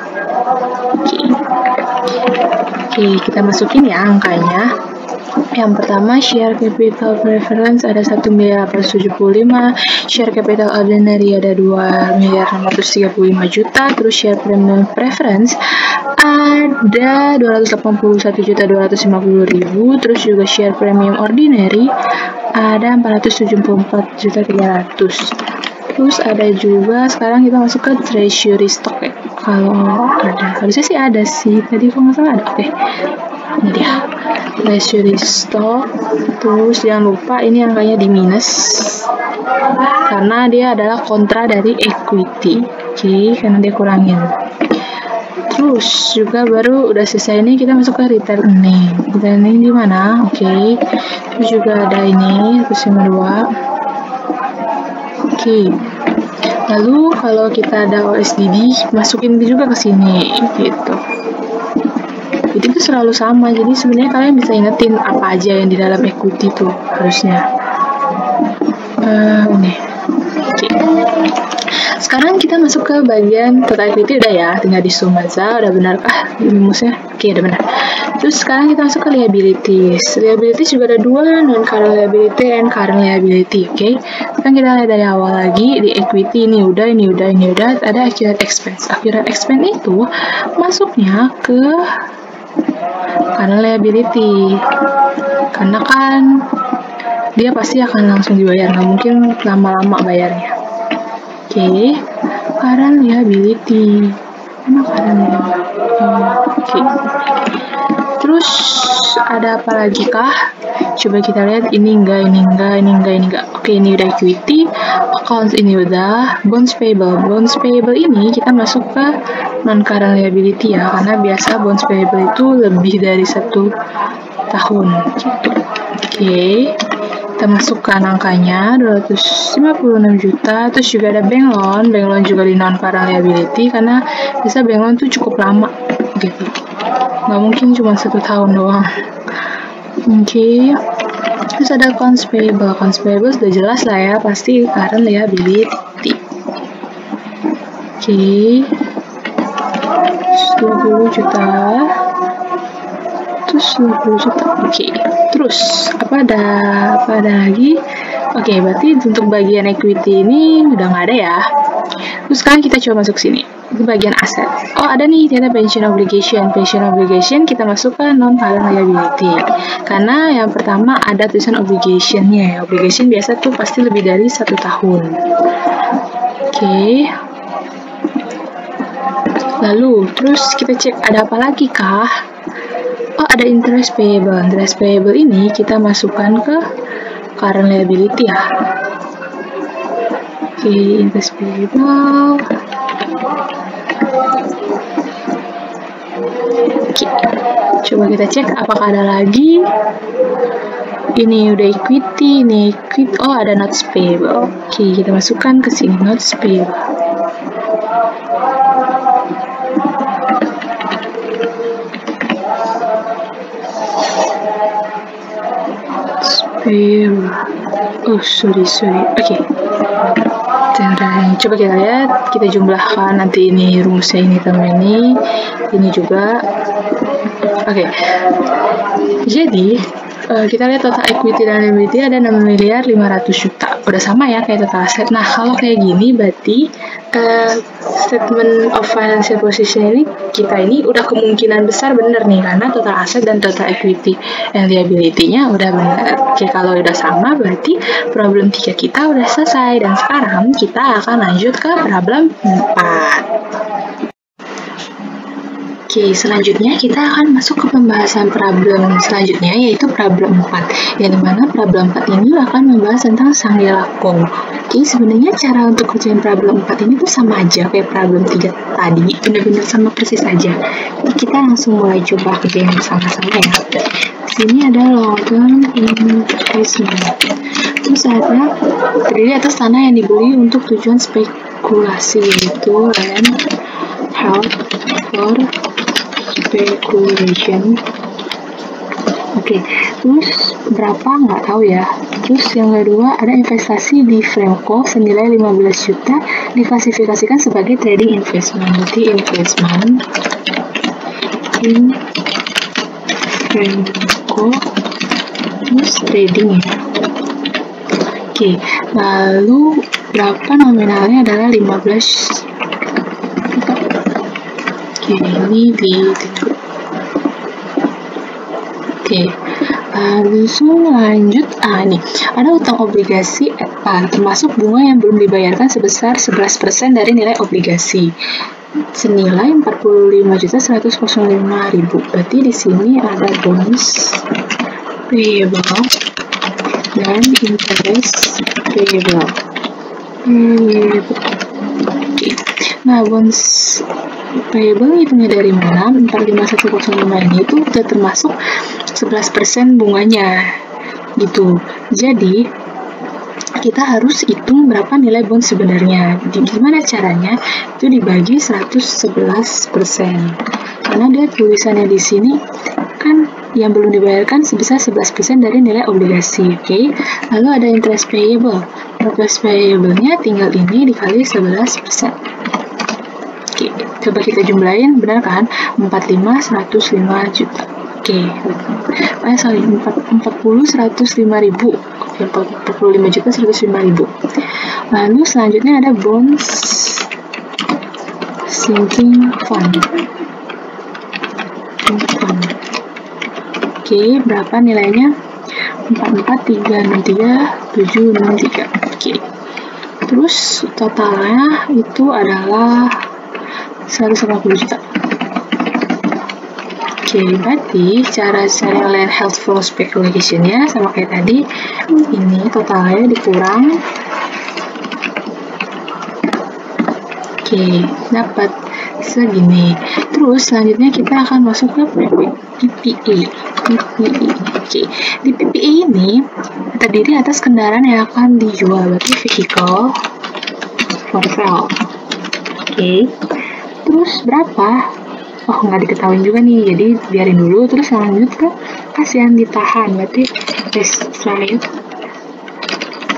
Oke, kita masukin ya angkanya. Yang pertama share capital preference ada 1.875, share capital ordinary ada 2.635 juta, terus share premium preference ada 281.250.000, terus juga share premium ordinary ada 474.300. Terus ada juga, sekarang kita masuk ke treasury stock ya. Kalau ada, harusnya sih ada sih. Tadi kalau nggak salah ada. Oke, ini dia treasury stock. Terus jangan lupa ini angkanya di minus karena dia adalah kontra dari equity. Oke, karena dia kurangin. Terus juga baru udah selesai ini kita masuk ke retail earning. Retail earning di mana? Oke. Terus juga ada ini 152. Oke. Lalu kalau kita ada OSDD, masukin juga ke sini gitu. Jadi itu selalu sama. Jadi sebenarnya kalian bisa ingetin apa aja yang di dalam equity tuh harusnya. Ini. Oke. Sekarang kita masuk ke bagian total equity udah ya, tinggal di sum aja, udah benar rumusnya? Oke, udah benar. Terus sekarang kita masuk ke liabilities. Liabilities juga ada dua, non-current liability and current liability. Oke. Sekarang kita lihat dari awal lagi, di equity ini udah, ada accurate expense. Accurate expense itu masuknya ke current liability. Karena kan dia pasti akan langsung dibayar, nggak mungkin lama-lama bayarnya. Oke, current liability. Mana current liability? Oke. Terus ada apa lagi kah? Coba kita lihat, ini enggak. Oke, ini udah equity. Accounts ini udah. Bonds payable. Bonds payable ini kita masuk ke non-current liability ya, karena biasa bonds payable itu lebih dari 1 tahun. Gitu. Oke. Kita masukkan angkanya 256 juta. Terus juga ada bank loan juga di non current liability karena bisa bank loan tuh cukup lama gitu, nggak mungkin cuma 1 tahun doang. Oke. Terus ada accounts payable sudah jelas lah ya, pasti current liability. Oke. 20 juta. Terus 20 juta. Oke. Terus apa ada lagi? Oke, berarti untuk bagian equity ini udah nggak ada ya. Terus sekarang kita coba masuk sini. Itu bagian aset. Oh, ada nih ternyata pension obligation. Pension obligation kita masukkan non current liability. Karena yang pertama ada tulisan obligationnya. Obligation biasa tuh pasti lebih dari 1 tahun. Oke. Lalu terus kita cek ada apa lagi kah? Oh, ada interest payable. Interest payable ini kita masukkan ke current liability ya. Oke, interest payable. Oke, coba kita cek apakah ada lagi. Ini udah equity, ini equity. Oh, ada notes payable. Oke, kita masukkan ke sini notes payable. Oh, sorry. Oke. Coba kita lihat, kita jumlahkan nanti ini rumusnya ini sama ini juga. Oke. Jadi kita lihat total equity dan liability ada 6 miliar 500 juta. Udah sama ya kayak total aset. Nah, kalau kayak gini berarti statement of financial position ini kita ini udah kemungkinan besar bener nih, karena total aset dan total equity and liability-nya udah bener. Oke, kalau udah sama berarti problem 3 kita udah selesai, dan sekarang kita akan lanjut ke problem 4. Oke, selanjutnya kita akan masuk ke pembahasan problem selanjutnya, yaitu problem 4. Yang dimana problem 4 ini akan membahas tentang Sanggelaco. Oke, sebenarnya cara untuk kerjain problem 4 ini tuh sama aja kayak problem 3 tadi, benar-benar sama persis aja. Jadi kita langsung mulai coba kerjain sama-sama ya. Di sini ada long term investment. Terus ada terdiri atas tanah yang dibeli untuk tujuan spekulasi, yaitu land held for speculation. Oke, terus berapa nggak tahu ya. Terus yang kedua ada investasi di Fremco senilai 15 juta diklasifikasikan sebagai trading investment. Berarti investment in Fremco terus trading ya. Oke, lalu berapa nominalnya adalah 15. Oke, ini ditutup. Oke, langsung lanjut. Ini ada utang obligasi termasuk bunga yang belum dibayarkan sebesar 11% dari nilai obligasi senilai 45.105.000. Berarti di sini ada bonus payable dan interest payable. Oke. Nah, bonus payable hitungnya dari mana? 45.105 ini itu udah termasuk 11% bunganya gitu. Jadi kita harus hitung berapa nilai bond sebenarnya. Gimana caranya? Itu dibagi 111%. Karena dia tulisannya di sini kan yang belum dibayarkan sebesar 11% dari nilai obligasi. Oke. Lalu ada interest payable. Surplus payable-nya tinggal ini dikali 11%. Oke, coba kita jumlahin, benar kan? 45 105 juta. Oke, 40 105.000. Oke, 45 juta 105.000. Lalu selanjutnya ada bonds sinking fund. Oke, berapa nilainya? 44363 Oke. Terus totalnya itu adalah 180 juta. Oke, berarti cara saya lihat health flow speculation-nya sama kayak tadi. Ini totalnya dikurang. Oke, dapat segini. Terus selanjutnya kita akan masuk ke PPE. Oke, di PPE ini terdiri atas kendaraan yang akan dijual, berarti vehicle for sale. Oke, terus berapa? Oh, nggak diketahui juga nih, jadi biarin dulu. Terus lanjut ke kas yang ditahan, berarti destroyed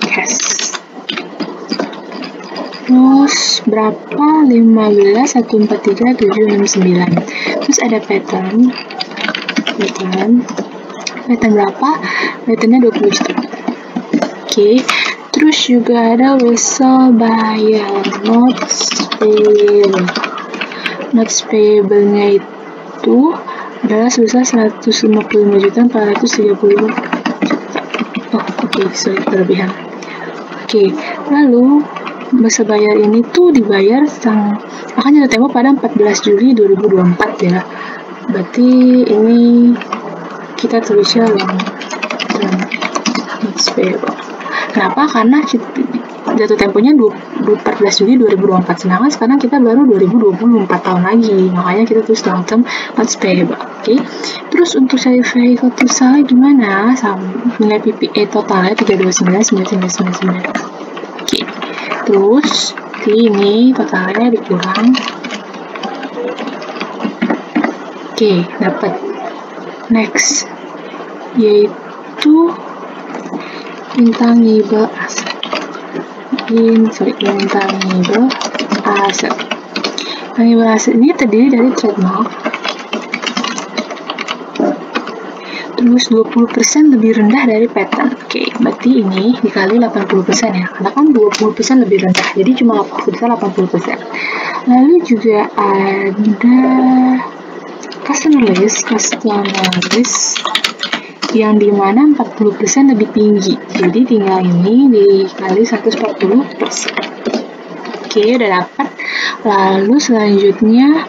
cash. Terus berapa? 15 143 769. Terus ada pattern berapa? Patternnya 20 juta. Oke. Terus juga ada whistle buyer, notes payable-nya itu adalah sebesar 155 juta 435 juta. Oh, oke, sorry, berlebihan. Oke, lalu masa bayar ini tuh dibayar akan jatuh tempo pada 14 Juli 2024 ya. Berarti ini kita tulisnya long term notes payable. Kenapa? Karena jatuh temponya 14 Juli 2024, sedangkan sekarang kita baru 2024 tahun lagi, makanya kita tulis long term notes payable. Oke. Terus untuk saya vehicle to sell gimana? Nilai PPE totalnya 329.999. Oke. Terus ini totalnya dikurang. Oke, dapat. Next, yaitu intangible asset. Intangible asset. Intangible asset ini terdiri dari trademark. Terus 20% lebih rendah dari patent. Oke, berarti ini dikali 80% ya. Karena kan 20% lebih rendah, jadi cuma sebesar 80%. Lalu juga ada customer list yang dimana 40% lebih tinggi, jadi tinggal ini dikali 140%. Oke, udah dapat. Lalu selanjutnya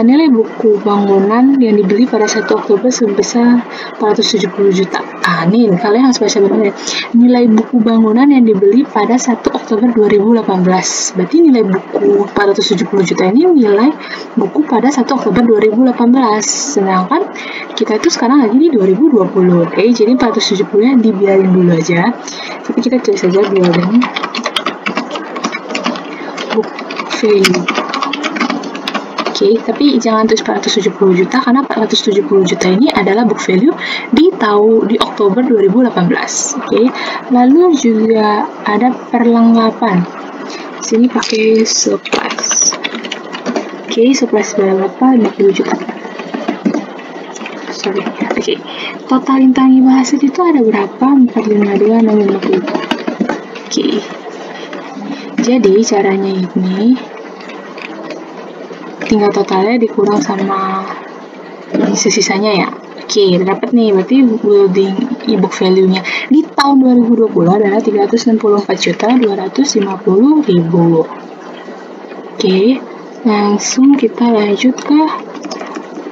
nilai buku bangunan yang dibeli pada 1 Oktober sebesar 470 juta. Nih kalian harus baca benar. Nilai buku bangunan yang dibeli pada 1 Oktober 2018. Berarti nilai buku 470 juta ini nilai buku pada 1 Oktober 2018. Sedangkan kita itu sekarang lagi di 2020. Oke, jadi 470-nya dibiarin dulu aja. Tapi kita tulis saja building book value. Oke, tapi jangan tulis 470 juta karena 470 juta ini adalah book value di Oktober 2018. Oke. Lalu juga ada perlengkapan. Sini pakai supplies. Oke, supplies berapa? 50 juta. Sorry. Oke. Total intangible asset itu ada berapa? 452 650. Oke. Jadi caranya ini tinggal totalnya dikurang sama sisanya ya. Oke, dapat nih. Berarti building e-book value-nya di tahun 2020 adalah 364.250.000. Oke, langsung kita lanjut ke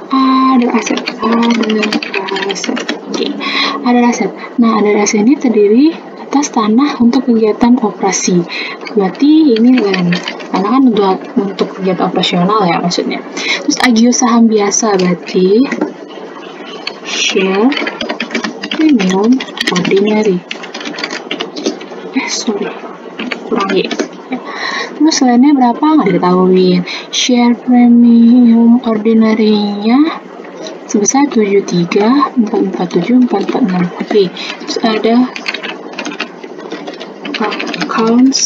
other asset. Oke, other asset. Nah, other asset ini terdiri atas tanah untuk kegiatan operasi. Berarti ini land. Karena kan untuk kegiatan operasional ya maksudnya. Terus agio saham biasa berarti share premium ordinary. Kurang ya. Terus lainnya berapa nggak diketahuin. Share premium ordinary-nya sebesar 73 447 446. Oke. Terus ada accounts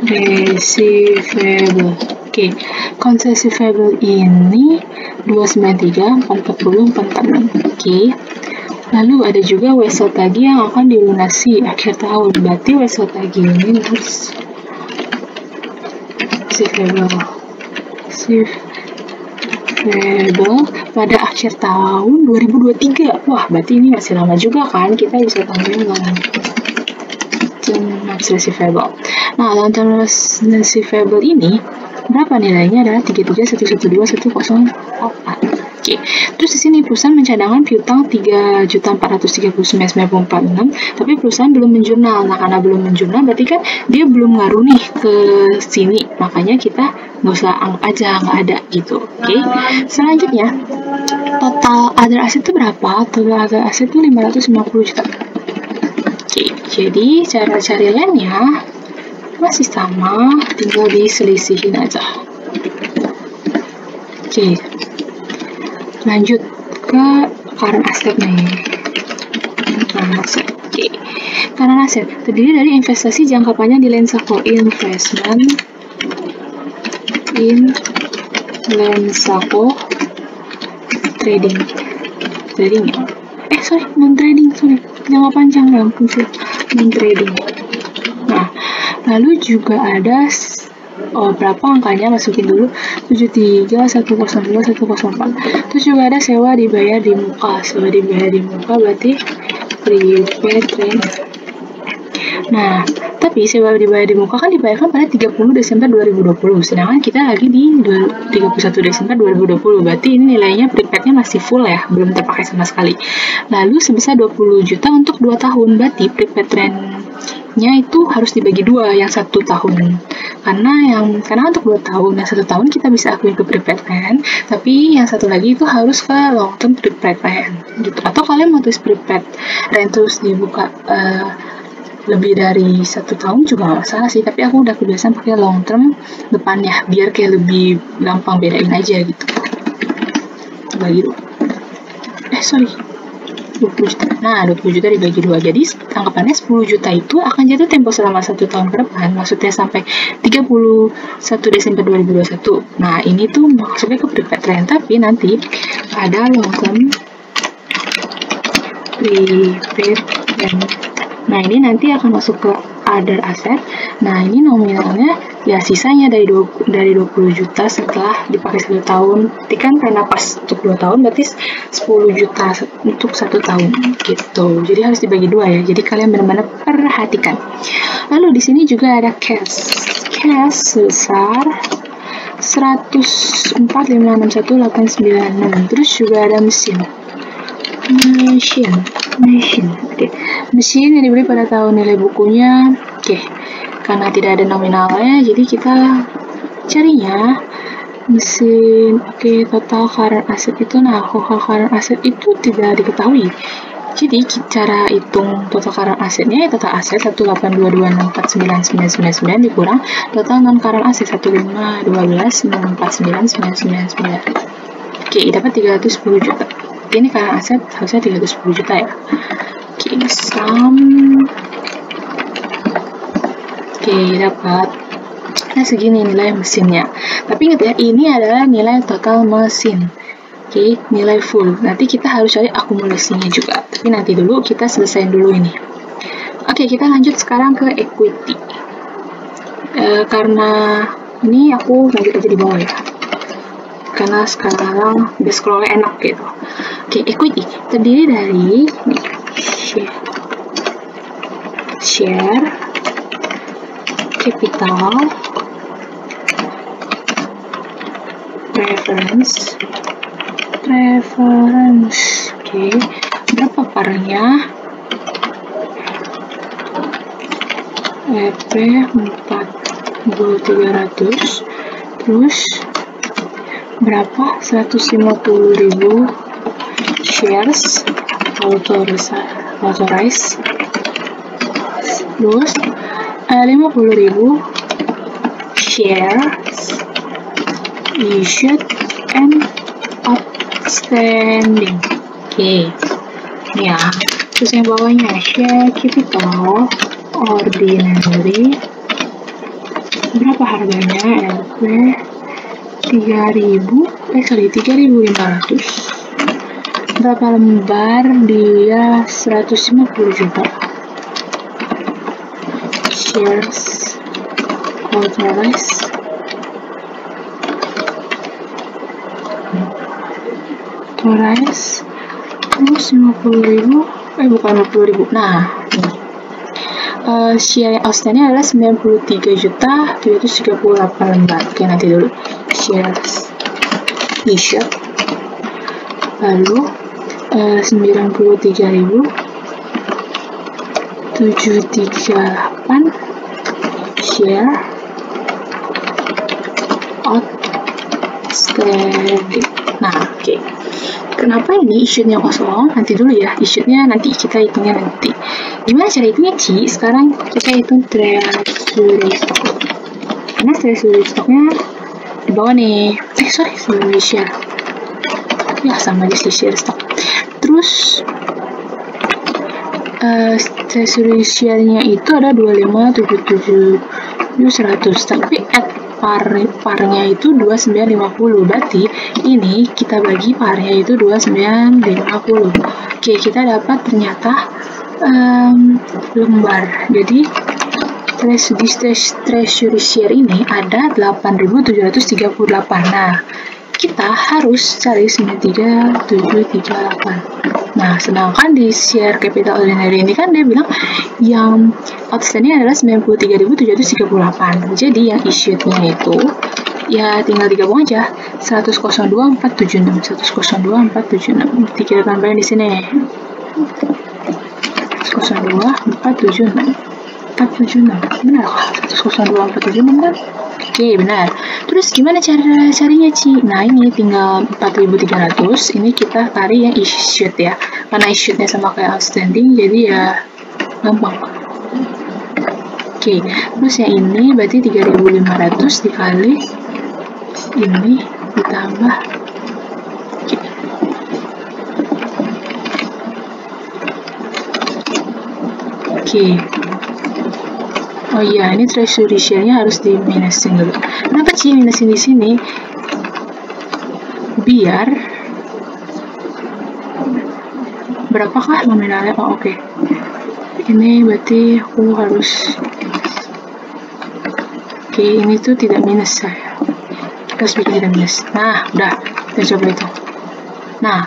receivable. Oke, accounts receivable ini 293, 440, 446. Oke. Lalu ada juga wesel tagih yang akan dilunasi akhir tahun. Berarti wesel tagih ini harus receivable pada akhir tahun 2023. Wah, berarti ini masih lama juga kan, kita bisa tambahin notes receivable. Nah, long term receivable ini berapa nilainya? Adalah 33.112.104. Oke, terus di sini perusahaan mencadangkan piutang 3.439.946, tapi perusahaan belum menjurnal. Nah, karena belum menjurnal berarti kan dia belum ngaruh nih ke sini, makanya kita nggak usah anggap aja nggak ada gitu. Oke, selanjutnya total other asset itu berapa? Total other asset itu 550 juta. Oke, jadi cara cari lainnya masih sama, tinggal diselisihin aja. Oke, lanjut ke current asset nih. Current asset. Oke. Current asset terdiri dari investasi jangka panjang di Lensaco. Investment in Lensaco trading ya. Non-trading, jangka panjang ya, non-trading. Nah, lalu juga ada berapa angkanya, masukin dulu 73, 102, 104. Terus juga ada sewa dibayar di muka. Sewa dibayar di muka berarti prepaid rent. Nah, tapi sewa dibayar di muka kan dibayarkan pada 30 Desember 2020, sedangkan kita lagi di 31 Desember 2020, berarti ini nilainya prepaidnya masih full ya, belum terpakai sama sekali. Lalu sebesar 20 juta untuk 2 tahun, berarti prepaid rent-nya itu harus dibagi 2, yang 1 tahun. Karena untuk 2 tahun, yang 1 tahun kita bisa akuin ke prepaid rent, tapi yang satu lagi itu harus ke long term prepaid rent gitu. Atau kalian mau tulis prepaid rent terus dibuka lebih dari 1 tahun juga nggak masalah sih, tapi aku udah kebiasaan pakai long term depannya biar kayak lebih gampang bedain aja gitu. Bagi 20 juta. Nah, 20 juta dibagi 2. Jadi, anggapannya 10 juta itu akan jatuh tempo selama 1 tahun ke depan. Maksudnya sampai 31 Desember 2021. Nah, ini tuh maksudnya ke prepaid rent. Tapi nanti ada long term prepaid rent. Nah, ini nanti akan masuk ke other asset. Nah, ini nominalnya ya sisanya dari 20 juta setelah dipakai 1 tahun. Berarti kan karena pas untuk 2 tahun berarti 10 juta untuk 1 tahun gitu. Jadi harus dibagi 2 ya. Jadi kalian benar-benar perhatikan. Lalu di sini juga ada cash. Cash sebesar 104.561.896. Terus juga ada mesin. Oke. Mesin yang dibeli pada tahun, nilai bukunya. Oke. Karena tidak ada nominalnya, jadi kita carinya mesin. Oke, total current asset itu, total current asset itu tidak diketahui. Jadi cara hitung total current assetnya, total aset 182264999 dikurang total non current asset 15219499999. Oke, dapat 310 juta. Ini current asset harusnya 310 juta ya. Oke, dapat. Nah, segini nilai mesinnya. Tapi ingat ya, ini adalah nilai total mesin. Oke, nilai full. Nanti kita harus cari akumulasinya juga. Tapi nanti dulu kita selesaiin dulu ini. Oke, kita lanjut sekarang ke equity. Karena ini aku lanjut aja di bawah ya. Karena sekarang udah scrollnya enak gitu. Oke, equity terdiri dari share, capital, preference. Oke, berapa parnya? EP 4.300. Terus berapa? 150.000 shares authorized. Terus 50.000 shares issued and outstanding. Oke, ini ya. Terus yang bawahnya share capital ordinary. Berapa harganya? LP 3.500. Berapa lembar? Dia 150 juta. Shares authorized. Terus 50.000, bukan 50.000. Nah, share yang outstanding adalah 93.738 lembar. Oke, nanti dulu. Shares issued. Lalu 93.738 share outstanding. Nah, oke. Kenapa ini issued-nya kosong? Nanti dulu ya, issued-nya nanti kita hitungnya nanti. Gimana cara hitungnya, Ci? Sekarang kita hitung treasury stock. Karena treasury stock-nya di bawah nih. Treasury share. Ya, sama aja sih share stock. Terus treasury share-nya itu ada 2577.100, tapi at parnya itu 2950. Berarti ini kita bagi parnya itu 2950. Oke, kita dapat ternyata lembar. Jadi treasury share ini ada 8.738. Nah, kita harus cari 93.738. Nah, sedangkan di share capital ordinary ini kan dia bilang yang outstanding adalah 93.738. Jadi yang issued-nya itu ya tinggal digabung aja. 102.476. 102.476. Kita tambahin di sini. 102.476. 476. Benar kah? 102.476 kan? Oke, benar. Terus gimana carinya, Ci? Nah, ini tinggal 4.300. Ini kita cari yang issued ya. Karena issued-nya sama kayak outstanding, jadi ya gampang. Oke, terus yang ini berarti 3.500 dikali ini ditambah. Oke. Oh iya, ini treasury share-nya harus di minusin dulu. Kenapa sih minusin di sini? Biar berapakah nominalnya? Oh, oke. Ini berarti aku harus ini tuh tidak minus saya. Kita harus bikin tidak minus. Nah, udah. Kita coba itu. Nah,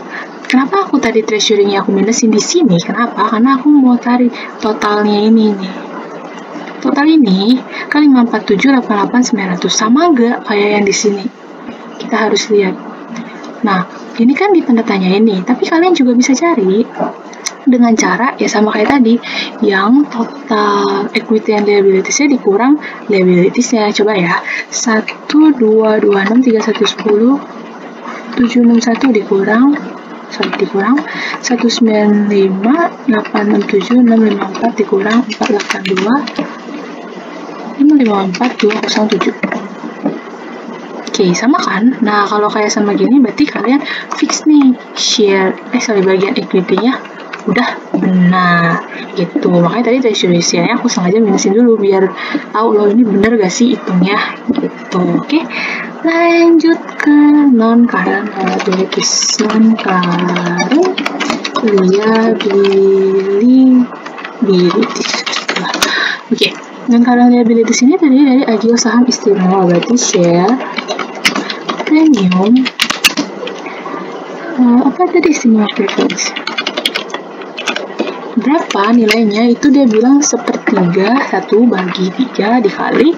kenapa aku tadi treasury-nya aku minusin di sini? Kenapa? Karena aku mau cari totalnya ini nih. Total ini kali 54788.900 sama nggak kayak yang di sini? Kita harus lihat. Nah, ini kan di tanda tanya ini, tapi kalian juga bisa cari dengan cara ya sama kayak tadi, yang total equity and liabilities-nya dikurang liabilities-nya. Coba ya, 1226310 761 dikurang 195867654 dikurang 482 554.207. Oke, sama kan? Nah, kalau kayak sama gini berarti kalian fix nih bagian equity-nya udah benar gitu. Makanya tadi treasury share-nya aku sengaja minusin dulu biar tahu loh ini bener gak sih hitungnya gitu. Oke, lanjut ke non-current liabilities. Non-current liabilities. Oke. Non-current liabilities ini tadi dari agio saham istimewa, berarti share, premium, apa tadi istimewa preference? Berapa nilainya? Itu dia bilang 1/3 dikali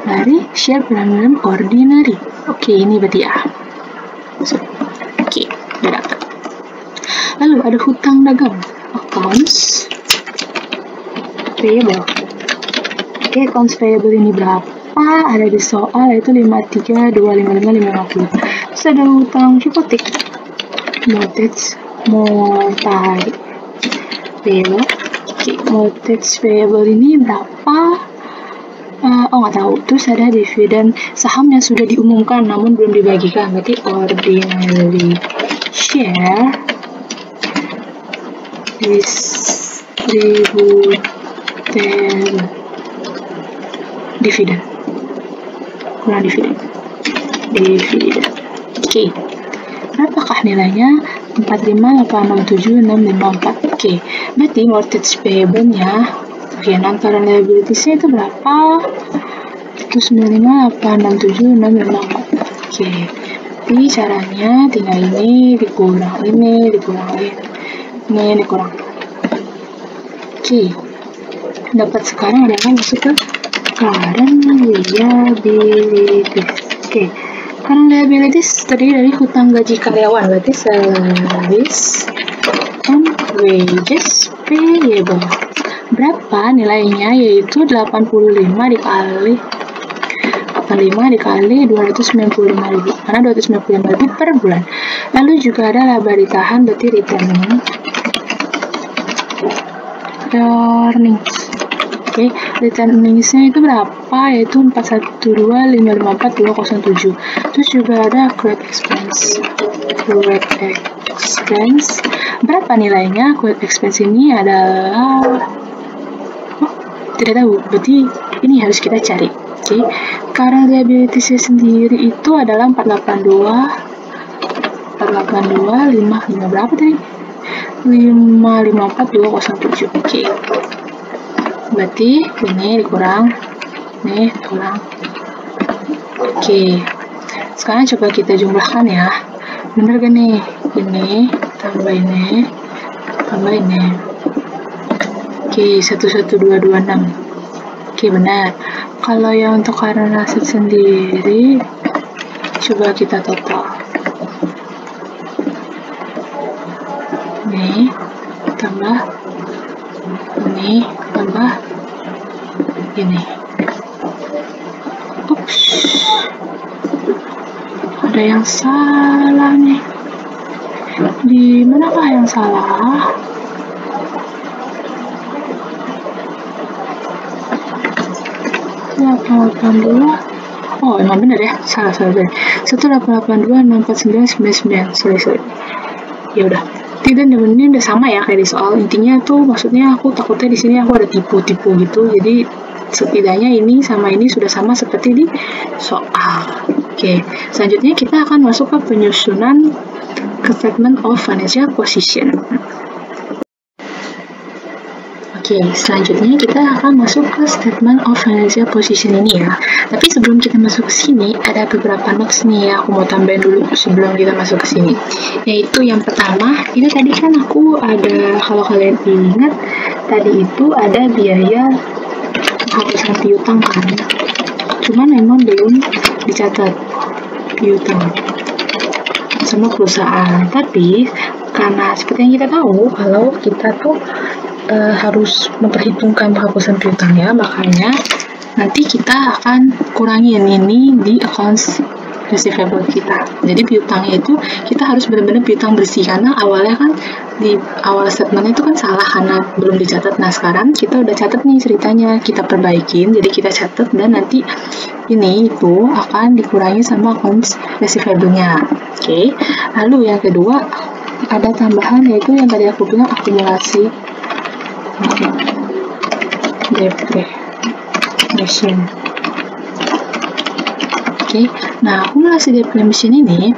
dari share premium ordinary. Oke, ini berarti ya. Oke, udah dapat. Lalu ada hutang dagang, accounts payable. Oke, accounts payable ini berapa? Ada di soal, yaitu 53255550. Terus ada hutang hipotek, mortgage payable. Oke, mortgage payable ini berapa? Nggak tahu. Terus ada dividen saham yang sudah diumumkan namun belum dibagikan, berarti ordinary share distribution dividen. Kurang dividen. Oke. Berapakah nilainya? 45867654. Oke. Berarti mortgage payable-nya, oke, non-current liabilities-nya itu berapa? 95867654. Oke. Jadi caranya tinggal ini dikurang ini, dikurang. Oke. Dapat sekarang ada yang masuk ke current liabilities. Oke. Current liabilities terdiri dari hutang gaji karyawan, berarti salaries and wages payable. Berapa nilainya? Yaitu 85 dikali 295.000, karena 295.000 per bulan. Lalu juga ada laba ditahan, berarti earnings. Oke, return earnings-nya itu berapa? Yaitu 412.554.207. Terus juga ada accrued expense. Berapa nilainya? Accrued expense ini adalah tidak tahu, berarti ini harus kita cari. Oke, current liabilities sendiri itu adalah 482.55 berapa tadi? 554.207. Oke. Berarti ini dikurang. Oke. Sekarang coba kita jumlahkan ya. Bener gak nih? Ini tambah ini. Oke, 11226. Oke, benar. Kalau yang untuk current asset sendiri, coba kita total. Ini tambah ini. Ups, ada yang salah nih. Di manakah yang salah? Oh, emang bener ya? Salah. 188264999. Sorry. Ya udah. Tidak, ini udah sama ya kayak di soal. Intinya tuh maksudnya aku takutnya di sini aku ada tipu-tipu gitu. Jadi setidaknya ini sama ini sudah sama seperti di soal. Oke, selanjutnya kita akan masuk ke penyusunan ke statement of financial position. Oke, selanjutnya kita akan masuk ke statement of financial position ini ya. Tapi sebelum kita masuk ke sini, ada beberapa notes nih ya, aku mau tambahin dulu sebelum kita masuk ke sini. Yaitu yang pertama, itu tadi kan aku ada, kalau kalian ingat, tadi itu ada biaya penghapusan piutang kan. Cuman memang belum dicatat piutang sama perusahaan. Tapi karena seperti yang kita tahu, kalau kita tuh harus memperhitungkan penghapusan piutang ya, makanya nanti kita akan kurangin ini di accounts receivable kita. Jadi piutangnya itu kita harus benar-benar piutang bersih, karena awalnya kan di awal statementnya itu kan salah karena belum dicatat. Nah sekarang kita udah catat nih ceritanya, kita perbaikin, jadi kita catat dan nanti ini itu akan dikurangi sama accounts receivable-nya. Oke. Lalu yang kedua ada tambahan, yaitu yang tadi aku bilang akumulasi depreciation. Oke, nah akumulasi depreciation ini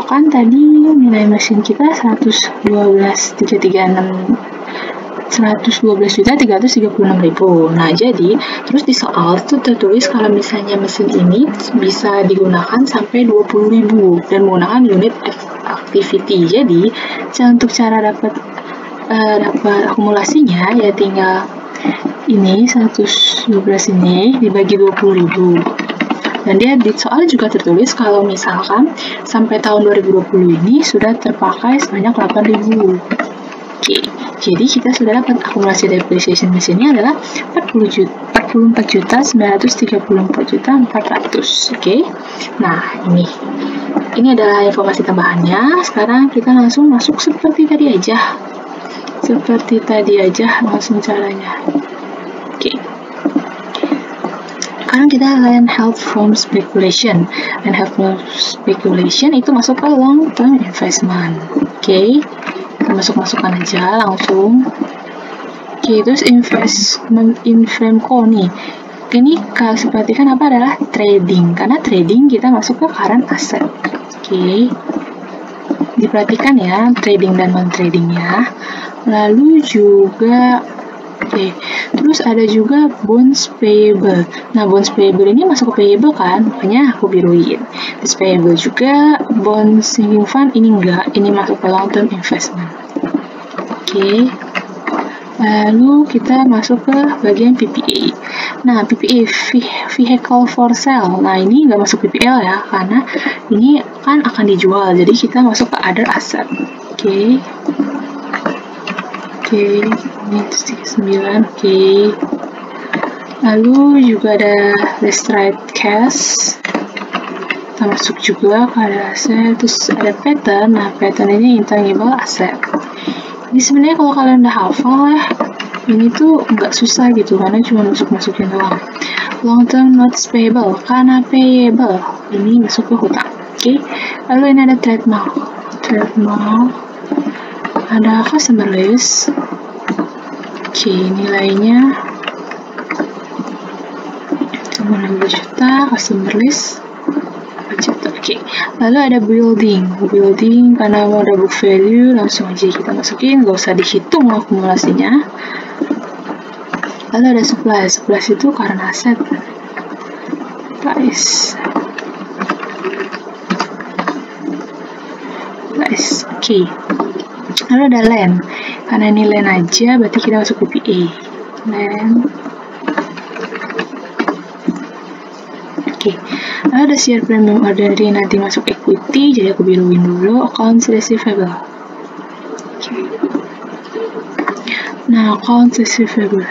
kan tadi nilai mesin kita 112.336.000. Nah, jadi terus di soal itu tertulis kalau misalnya mesin ini bisa digunakan sampai 20.000 dan menggunakan unit activity. Jadi, untuk cara dapat akumulasinya ya tinggal ini 112 ini dibagi 20.000. Dan dia di soal juga tertulis kalau misalkan sampai tahun 2020 ini sudah terpakai sebanyak 8.000. Oke, jadi kita sudah dapat akumulasi depreciation mesinnya adalah 44.934.400. Oke. Nah, ini adalah informasi tambahannya. Sekarang kita langsung masuk seperti tadi aja. Langsung caranya. Oke. Sekarang kita akan help from speculation. Dan help from speculation itu masuk ke long term investment. Oke. Kita masukkan aja langsung. Oke, Oke, terus investment in Fremco nih. Ini kalau perhatikan apa adalah trading, karena trading kita masuk ke current asset. Oke, diperhatikan ya trading dan non tradingnya. Lalu juga terus ada juga bonds payable. Nah, bonds payable ini masuk ke payable kan, makanya aku biruin. Terus payable juga, bonds sinking fund ini enggak, ini masuk ke long term investment. Oke. Lalu kita masuk ke bagian PPA. Nah, PPA, vehicle for sale. Nah, ini nggak masuk PPL ya, karena ini kan akan dijual, jadi kita masuk ke other asset. Oke, ini 39. Oke. Lalu juga ada restricted cash. Kita masuk juga ke ada aset. Terus ada pattern. Nah, pattern ini intangible asset. Ini sebenarnya kalau kalian udah hafal ya, ini tuh nggak susah gitu, karena cuma masukin doang. Long term notes payable, karena payable ini masuk ke hutang. Oke. Lalu ini ada trademark, ada customer list. Oke, nilainya 60 juta, customer list 4 juta. Oke, lalu ada building karena mau ada book value, langsung aja kita masukin, gak usah dihitung akumulasinya. Lalu ada supplies itu karena aset. Supplies. Oke. Lalu ada land, karena ini land aja, berarti kita masuk PPA. Land. Oke. Lalu ada share premium ordinary, nanti masuk equity, jadi aku biruin dulu. Accounts receivable. Oke. Nah, accounts receivable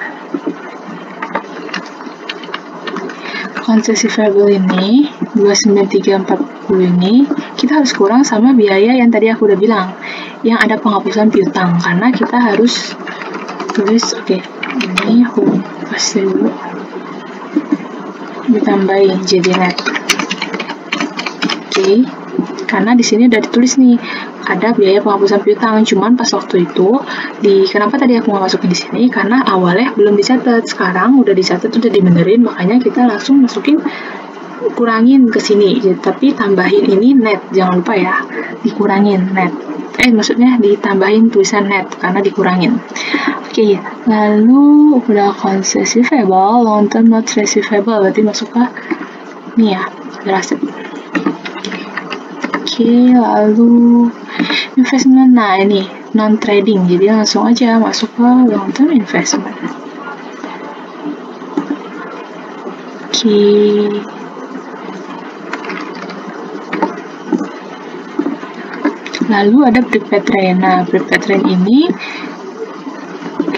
ini 29340 ini kita harus kurang sama biaya yang tadi aku udah bilang, yang ada penghapusan piutang, karena kita harus tulis. Oke, ini aku pasti dulu ditambahin jadi net. Oke, karena di sini udah ditulis nih ada biaya penghapusan piutang, cuman pas waktu itu kenapa tadi aku nggak masukin di sini, karena awalnya belum dicatat, sekarang udah dicatat, udah dibenerin, makanya kita langsung masukin, kurangin ke sini, tapi tambahin ini net, jangan lupa ya, dikurangin net, maksudnya ditambahin tulisan net karena dikurangin. Oke, lalu udah accounts receivable, long term not receivable, berarti masuk ke nih ya, berhasil. Oke, lalu investment, nah ini non trading, jadi langsung aja masuk ke long term investment. Oke. Lalu ada prepaid train. Nah, prepaid train ini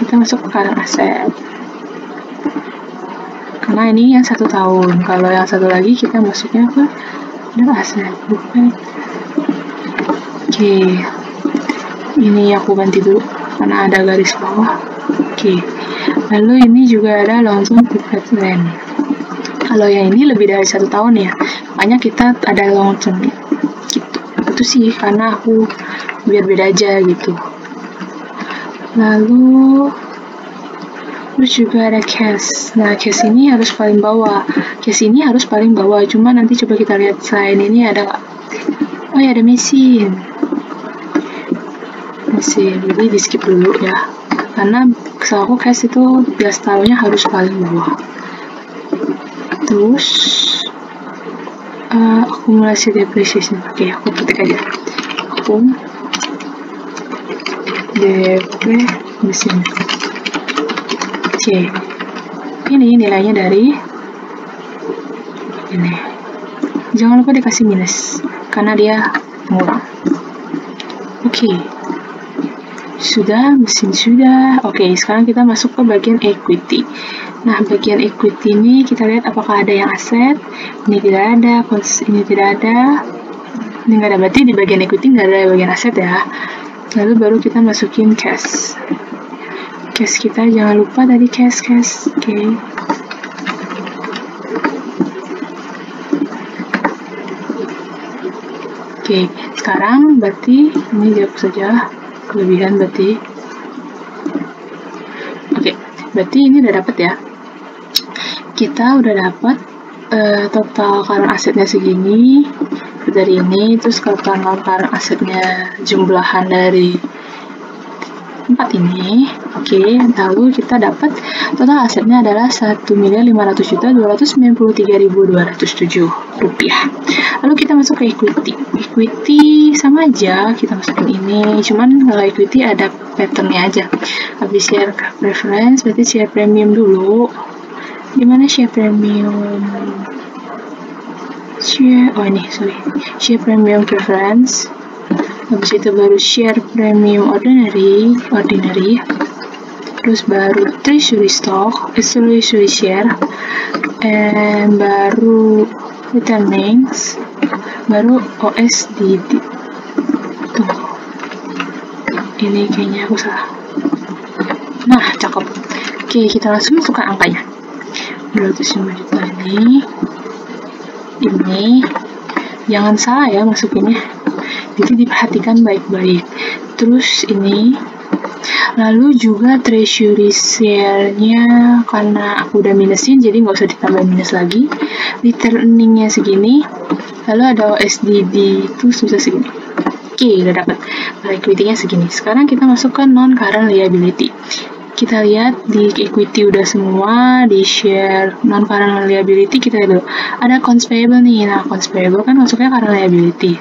kita masuk ke current asset, karena ini yang 1 tahun. Kalau yang satu lagi kita masuknya ke other asset. Oke, ini aku ganti dulu karena ada garis bawah. Oke, lalu ini juga ada long term prepaid train. Kalau yang ini lebih dari 1 tahun ya, makanya kita ada long term gitu. Itu sih karena aku biar beda aja gitu. Lalu terus juga ada cash. Nah, cash ini harus paling bawah. Cuma nanti coba kita lihat selain ini ada nggak? Oh ya, ada mesin. Jadi di skip dulu ya, karena kesal aku cash itu bias tahunya harus paling bawah. Terus akumulasi depreciation. Oke, aku ketik aja akum DP mesin. Oke, ini nilainya dari ini. Jangan lupa dikasih minus karena dia murah. Oke, sudah, mesin sudah. Oke, sekarang kita masuk ke bagian equity. Nah, bagian equity ini kita lihat apakah ada yang aset. Ini tidak ada, ini tidak ada, ini nggak ada, berarti di bagian equity nggak ada bagian aset ya. Lalu baru kita masukin cash. Cash kita jangan lupa tadi cash. Oke. Oke, sekarang berarti ini dihapus saja, kelebihan berarti. Oke, berarti ini udah dapat ya. Kita udah dapat total current asetnya segini dari ini, terus total non current asetnya jumlahan dari 4 ini. Oke, lalu kita dapat total asetnya adalah 1.500.293.207 rupiah. Lalu kita masuk ke equity. Equity sama aja, kita masukin ini, cuman kalau equity ada patternnya aja. Habis share preference, berarti share premium dulu. Dimana share premium? Share premium preference. Habis itu baru share premium ordinary, terus baru treasury stock, treasury share, and baru returnings, baru OSDD. Tuh, ini kayaknya aku salah. Nah, cakep. Oke, kita langsung masuk ke angkanya. 205 juta ini, jangan salah ya masukinnya. Jadi diperhatikan baik-baik. Terus ini, lalu juga treasury share-nya karena aku udah minusin, jadi nggak usah ditambah minus lagi. Returning-nya segini, lalu ada OSDD itu susah segini. Oke, udah dapat. Equity-nya segini. Sekarang kita masuk ke non-current liability. Kita lihat di equity udah semua, di share non-current liability kita lihat dulu. Ada accounts payable nih. Nah, accounts payable kan masuknya current liability.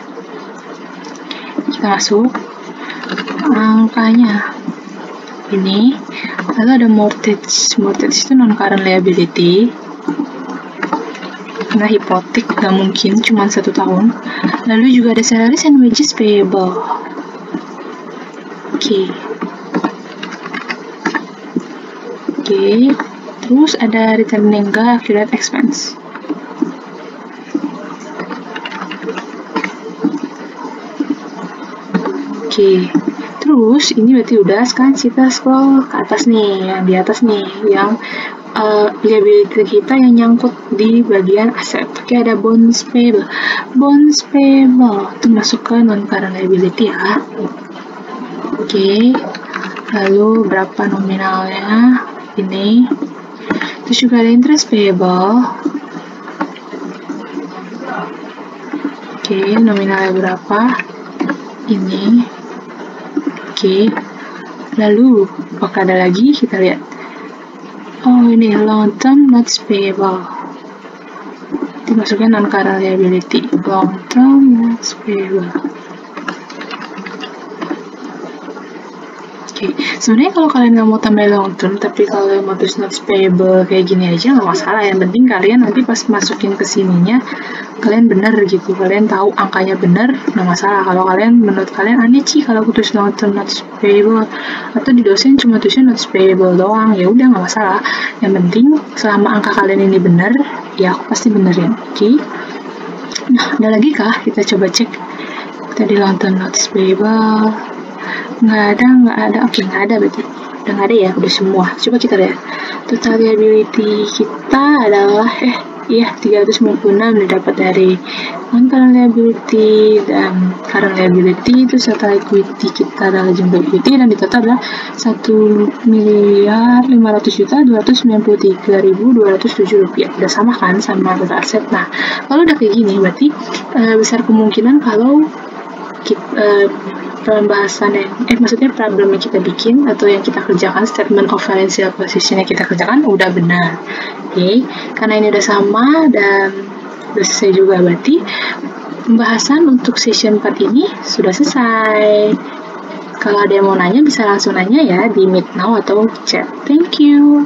Kita masuk angkanya ini, lalu ada mortgage itu non current liability karena hipotek gak mungkin cuma 1 tahun. Lalu juga ada salaries and wages payable. Oke, terus ada returning gak accurate expense. Oke, terus ini berarti udah. Sekarang kita scroll ke atas nih, yang di atas nih, yang liability kita yang nyangkut di bagian aset. Oke, ada bonds payable. Bonds payable itu masuk ke non current liability ya. Oke, lalu berapa nominalnya? Ini. Terus juga ada interest payable. Oke, nominalnya berapa? Ini. Oke, lalu apakah ada lagi? Kita lihat. Oh, ini long term notes payable. Dimasukkan non current liability. Long term notes payable. Oke, sebenarnya kalau kalian nggak mau tambah long term, tapi kalau mau tulis notes payable kayak gini aja nggak masalah. Yang penting kalian nanti pas masukin ke sininya kalian bener gitu, kalian tahu angkanya bener, nggak masalah. Kalau kalian menurut kalian aneh sih kalau aku tulis long term notes payable, atau di dosen cuma tulisnya notes payable doang, ya udah nggak masalah. Yang penting selama angka kalian ini bener, ya aku pasti benerin. Oke. Nah, ada lagi kah? Kita coba cek. Tadi long term notes payable. Nggak ada. Oke, nggak ada berarti. Udah nggak ada ya, udah semua. Coba kita lihat. Total liability kita adalah 396 didapat dari non-current liability dan current liability. Itu total equity kita adalah jumlah equity, dan di total adalah 1.500.293.207 rupiah. Udah sama kan sama total aset. Nah, kalau udah kayak gini berarti besar kemungkinan kalau kita, maksudnya problem yang kita bikin atau yang kita kerjakan, statement of financial position yang kita kerjakan udah benar. Oke, karena ini udah sama dan udah selesai juga, berarti pembahasan untuk session 4 ini sudah selesai. Kalau ada yang mau nanya bisa langsung nanya ya di Meet Now atau chat. Thank you.